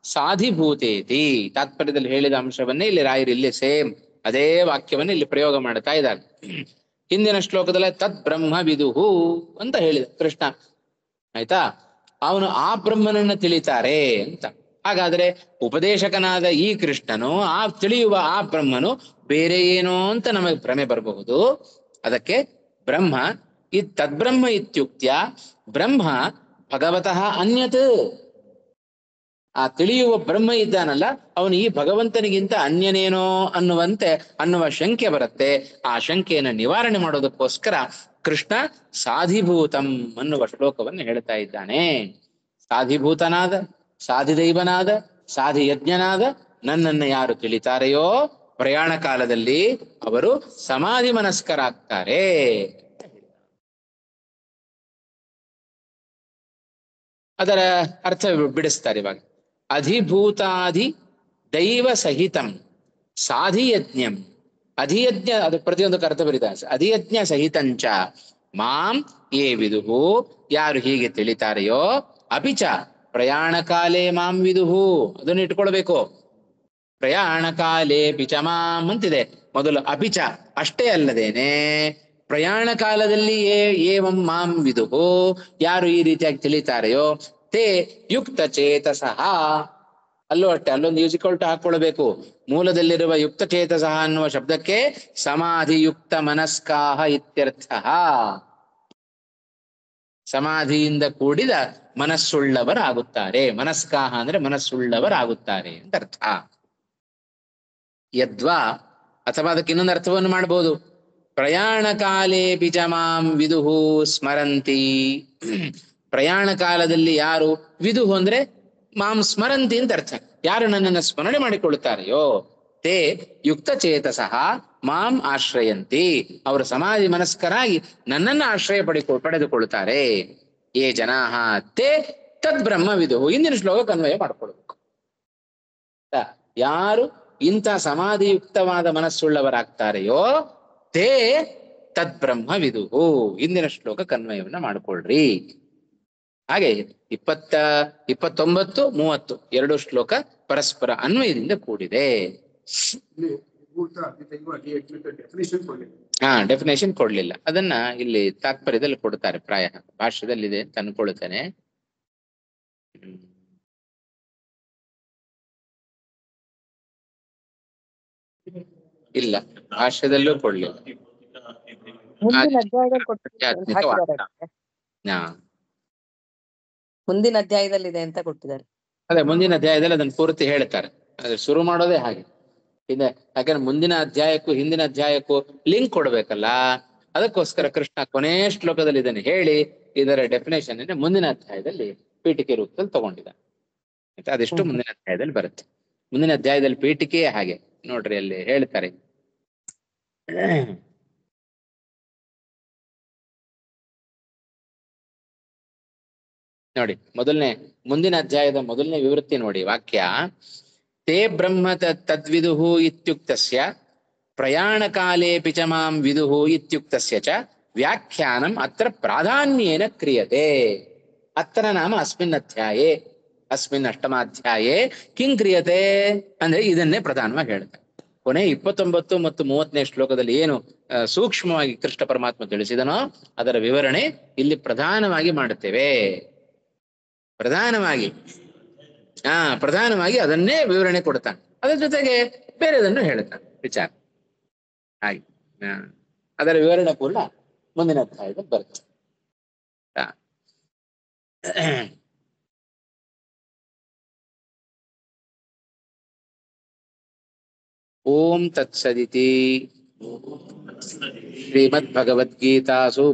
ಸಾಧಿಭೂತೇತಿ. ತಾತ್ಪರ್ಯದಲ್ಲಿ ಹೇಳಿದ ಅಂಶವನ್ನೇ ಇಲ್ಲಿ ರಾಯರು ಇಲ್ಲಿ ಸೇಮ್ ಅದೇ ವಾಕ್ಯವನ್ನ ಇಲ್ಲಿ ಪ್ರಯೋಗ ಮಾಡ್ತಾ ಇದ್ದಾರೆ. ಹಿಂದಿನ ಶ್ಲೋಕದಲ್ಲಿ ತದ್ ಬ್ರಹ್ಮ ವಿದುಹು ಅಂತ ಹೇಳಿದ ಕೃಷ್ಣ. ಆಯ್ತಾ? ಅವನು ಆ ಬ್ರಹ್ಮನನ್ನ ತಿಳಿತಾರೆ ಅಂತ. ಹಾಗಾದ್ರೆ ಉಪದೇಶಕನಾದ ಈ ಕೃಷ್ಣನು ಆ ತಿಳಿಯುವ ಆ ಬ್ರಹ್ಮನು ಬೇರೆ ಏನೋ ಅಂತ ನಮಗೆ ಭ್ರಮೆ ಬರಬಹುದು. ಅದಕ್ಕೆ ಬ್ರಹ್ಮ ತದ್ಬ್ರಹ್ಮ ಇತ್ಯುಕ್ತ್ಯ ಬ್ರಹ್ಮ ಭಗವತಃ ಅನ್ಯತ್. ಆ ತಿಳಿಯುವ ಬ್ರಹ್ಮ ಇದ್ದಾನಲ್ಲ, ಅವನು ಈ ಭಗವಂತನಿಗಿಂತ ಅನ್ಯನೇನೋ ಅನ್ನುವ ಶಂಕೆ ಬರುತ್ತೆ. ಆ ಶಂಕೆಯನ್ನು ನಿವಾರಣೆ ಮಾಡೋದಕ್ಕೋಸ್ಕರ ಕೃಷ್ಣ ಸಾಧಿಭೂತಂ ಅನ್ನುವ ಶ್ಲೋಕವನ್ನು ಹೇಳ್ತಾ ಇದ್ದಾನೆ. ಸಾಧಿಭೂತನಾದ, ಸಾಧಿದೈವನಾದ, ಸಾಧಿಯಜ್ಞನಾದ ನನ್ನನ್ನು ಯಾರು ತಿಳಿತಾರೆಯೋ ಪ್ರಯಾಣ ಕಾಲದಲ್ಲಿ ಅವರು ಸಮಾಧಿ ಮನಸ್ಕರಾಗ್ತಾರೆ. ಅದರ ಅರ್ಥ ಬಿಡಿಸ್ತಾರೆ ಇವಾಗ. ಅಧಿಭೂತಾಧಿ ದೈವ ಸಹಿತಂ ಸಾಧಿಯಜ್ಞಂ. ಅಧಿಯಜ್ಞ, ಅದು ಪ್ರತಿಯೊಂದಕ್ಕೆ ಅರ್ಥ ಬರೀತಾರೆ. ಅಧಿಯಜ್ಞ ಸಹಿತಂಚ ಮಾಂ ಯೇ ವಿದುಹು, ಯಾರು ಹೀಗೆ ತಿಳಿತಾರೆಯೋ, ಅಪಿಚ ಪ್ರಯಾಣ ಕಾಲೇ ಮಾಂ ವಿದುಹು, ಅದನ್ನು ಇಟ್ಕೊಳ್ಬೇಕು. ಪ್ರಯಾಣ ಕಾಲೇ ಪಿಚ ಮಾಂ ಅಂತಿದೆ ಮೊದಲು. ಅಪಿಚ ಅಷ್ಟೇ ಅಲ್ಲದೇನೆ ಪ್ರಯಾಣ ಕಾಲದಲ್ಲಿ ಏವಂ ಮಾಂ ವಿದುಹು, ಯಾರು ಈ ರೀತಿಯಾಗಿ ತಿಳಿತಾರೆಯೋ ತೇ ಯುಕ್ತ ಚೇತಸಃ. ಅಲ್ಲೂ ಅಷ್ಟೇ, ಅಲ್ಲೊಂದು ಯೂಸಿಕೊಲ್ಟು ಹಾಕೊಳ್ಬೇಕು. ಮೂಲದಲ್ಲಿರುವ ಯುಕ್ತ ಚೇತಸಃ ಅನ್ನುವ ಶಬ್ದಕ್ಕೆ ಸಮಾಧಿಯುಕ್ತ ಮನಸ್ಕಾಹ ಇತ್ಯರ್ಥ. ಸಮಾಧಿಯಿಂದ ಕೂಡಿದ ಮನಸ್ಸುಳ್ಳವರಾಗುತ್ತಾರೆ. ಮನಸ್ಕಾಹ ಅಂದ್ರೆ ಮನಸ್ಸುಳ್ಳವರಾಗುತ್ತಾರೆ ಅಂತ ಅರ್ಥ. ಯದ್ವಾ, ಅಥವಾ ಅದಕ್ಕೆ ಇನ್ನೊಂದು ಅರ್ಥವನ್ನು ಮಾಡಬಹುದು. ಪ್ರಯಾಣ ಕಾಲೇ ಪಿಚ ಮಾಂ ವಿದುಹು ಸ್ಮರಂತಿ. ಪ್ರಯಾಣ ಕಾಲದಲ್ಲಿ ಯಾರು ವಿದುಹು ಅಂದ್ರೆ ಮಾಂ ಸ್ಮರಂತಿ ಅಂತ ಅರ್ಥ. ಯಾರು ನನ್ನನ್ನು ಸ್ಮರಣೆ ಮಾಡಿಕೊಳ್ಳುತ್ತಾರೆಯೋ ತೇ ಯುಕ್ತ ಚೇತಸಃ ಮಾಂ ಆಶ್ರಯಂತಿ, ಅವರು ಸಮಾಧಿ ಮನಸ್ಕರಾಗಿ ನನ್ನನ್ನು ಆಶ್ರಯ ಪಡೆದುಕೊಳ್ಳುತ್ತಾರೆ. ಏ ಜನಾಹ ತೇ ತದ್ ಬ್ರಹ್ಮ ವಿದುಹು. ಇಂದಿನ ಶ್ಲೋಕಕ್ಕೆ ಅನ್ವಯ ಮಾಡಿಕೊಳ್ಬೇಕು. ಯಾರು ಇಂಥ ಸಮಾಧಿಯುಕ್ತವಾದ ಮನಸ್ಸುಳ್ಳವರಾಗ್ತಾರೆಯೋ ತೇ ತದ್ ಬ್ರಹ್ಮ ವಿದುಹು. ಇಂದಿನ ಶ್ಲೋಕಕ್ಕೆ ಅನ್ವಯವನ್ನ ಮಾಡಿಕೊಳ್ಳ್ರಿ. ಹಾಗೆ 29, 30 ಎರಡು ಶ್ಲೋಕ ಪರಸ್ಪರ ಅನ್ವಯದಿಂದ ಕೂಡಿದೆ. ಡೆಫಿನೇಷನ್ ಕೊಡ್ಲಿಲ್ಲ, ಅದನ್ನ ಇಲ್ಲಿ ತಾತ್ಪರ್ಯದಲ್ಲಿ ಕೊಡ್ತಾರೆ. ಪ್ರಾಯ ಭಾಷ್ಯದಲ್ಲಿದೆ ಅಂತ ಅನ್ಕೊಳ್ತೇನೆ. ಇಲ್ಲ, ಭಾಷ್ಯದಲ್ಲೂ ಕೊಡ್ಲಿಲ್ಲ. ಮುಂದಿನ ಅಧ್ಯಾಯದಲ್ಲಿದೆ ಅಂತ ಕೊಟ್ಟಿದ್ದಾರೆ. ಅದೇ ಮುಂದಿನ ಅಧ್ಯಾಯದಲ್ಲಿ ಅದನ್ನ ಪೂರ್ತಿ ಹೇಳ್ತಾರೆ. ಅದೇ ಶುರು ಮಾಡೋದೇ ಹಾಗೆ. ಯಾಕಂದ್ರೆ ಮುಂದಿನ ಅಧ್ಯಾಯಕ್ಕೂ ಹಿಂದಿನ ಅಧ್ಯಾಯಕ್ಕೂ ಲಿಂಕ್ ಕೊಡ್ಬೇಕಲ್ಲ, ಅದಕ್ಕೋಸ್ಕರ ಕೃಷ್ಣ ಕೊನೆ ಶ್ಲೋಕದಲ್ಲಿ ಇದನ್ನು ಹೇಳಿ ಇದರ ಡೆಫಿನೇಷನ್ ಮುಂದಿನ ಅಧ್ಯಾಯದಲ್ಲಿ ಪೀಠಿಕೆ ರೂಪದಲ್ಲಿ ತಗೊಂಡಿದ್ದ. ಅದೆಷ್ಟು ಮುಂದಿನ ಅಧ್ಯಾಯದಲ್ಲಿ ಬರುತ್ತೆ. ಮುಂದಿನ ಅಧ್ಯಾಯದಲ್ಲಿ ಪೀಠಿಕೆ ಹಾಗೆ ನೋಡ್ರಿ, ಅಲ್ಲಿ ಹೇಳ್ತಾರೆ. ನೋಡಿ, ಮುಂದಿನ ಅಧ್ಯಾಯದ ಮೊದಲನೇ ವಿವೃತ್ತಿ ನೋಡಿ. ವಾಕ್ಯ ತೇ ಬ್ರಹ್ಮ ತದ್ವಿದುಹು ಇತ್ಯುಕ್ತಸ್ಯ ಪ್ರಯಾಣ ಕಾಲೇ ಪಿಚ ಮಾಂ ವಿದುಹು ಇತ್ಯುಕ್ತಸ್ಯ ಚ ವ್ಯಾಖ್ಯಾನಂ ಅತ್ರ ಪ್ರಾಧಾನ್ಯೇನ ಕ್ರಿಯತೆ. ಅತ್ರ ನಾಮ ಅಸ್ಮಿನ್ ಅಧ್ಯಾಯೇ, ಅಸ್ಮಿನ್ ಅಷ್ಟಮಾಧ್ಯಾಯೇ ಕಿಂ ಕ್ರಿಯತೆ ಅಂದ್ರೆ ಇದನ್ನೇ ಪ್ರಧಾನವಾಗಿ ಹೇಳ್ತಾರೆ. ಕೊನೆ 29 ಮತ್ತು 30ನೇ ಶ್ಲೋಕದಲ್ಲಿ ಏನು ಸೂಕ್ಷ್ಮವಾಗಿ ಕೃಷ್ಣ ಪರಮಾತ್ಮ ತಿಳಿಸಿದನೋ ಅದರ ವಿವರಣೆ ಇಲ್ಲಿ ಪ್ರಧಾನವಾಗಿ ಮಾಡುತ್ತೇವೆ. ಪ್ರಧಾನವಾಗಿ ಅದನ್ನೇ ವಿವರಣೆ ಕೊಡ್ತಾನೆ. ಅದರ ಜೊತೆಗೆ ಬೇರೆದನ್ನು ಹೇಳ್ತಾನೆ ವಿಚಾರ. ಹಾಗೆ ಅದರ ವಿವರಣೆ ಕೂಡ ಮುಂದಿನ ಅಧ್ಯಾಯದಲ್ಲಿ ಬರುತ್ತೆ. ಓಂ ತತ್ಸದಿತಿ ಶ್ರೀಮದ್ಭಗವದ್ಗೀತಾಸು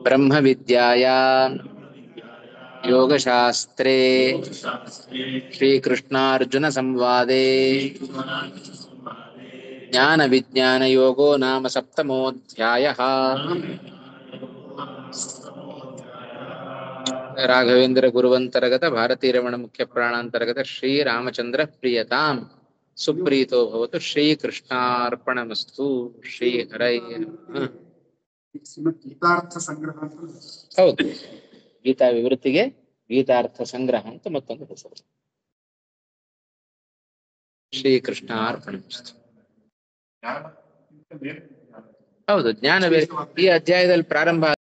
ಬ್ರಹ್ಮ ವಿದ್ಯಾಯಾಂ ಯೋಗಶಾಸ್ತ್ರೇ ಶ್ರೀಕೃಷ್ಣಾರ್ಜುನ ಸಂವಾದೇ ಜ್ಞಾನ ವಿಜ್ಞಾನ ಯೋಗೋ ನಾಮ ಸಪ್ತಮೋಧ್ಯಾಯಃ. ರಾಘವೇಂದ್ರ ಗುರುವಂತರ್ಗತ ಭಾರತೀ ರಮಣ ಮುಖ್ಯ ಪ್ರಾಣಾಂತರ್ಗತ ಶ್ರೀರಾಮಚಂದ್ರ ಪ್ರಿಯತಾಂ ಸುಪ್ರೀತೋ ಭವತು. ಶ್ರೀಕೃಷ್ಣಾರ್ಪಣಮಸ್ತು. ಶ್ರೀ ಹರೈ ನಮಃ. ಶ್ರೀಮದ್ ಗೀತಾರ್ಥ ಸಂಗ್ರಹ ಅಂತ ಹೌದು, ಗೀತಾ ವಿವೃತ್ತಿಗೆ ಗೀತಾರ್ಥ ಸಂಗ್ರಹ ಅಂತ ಮತ್ತೊಂದು ಹೆಸರು. ಶ್ರೀಕೃಷ್ಣಾರ್ಪಣಮಸ್ತು. ಹೌದು, ಜ್ಞಾನವೇ ಈ ಅಧ್ಯಾಯದಲ್ಲಿ ಪ್ರಾರಂಭ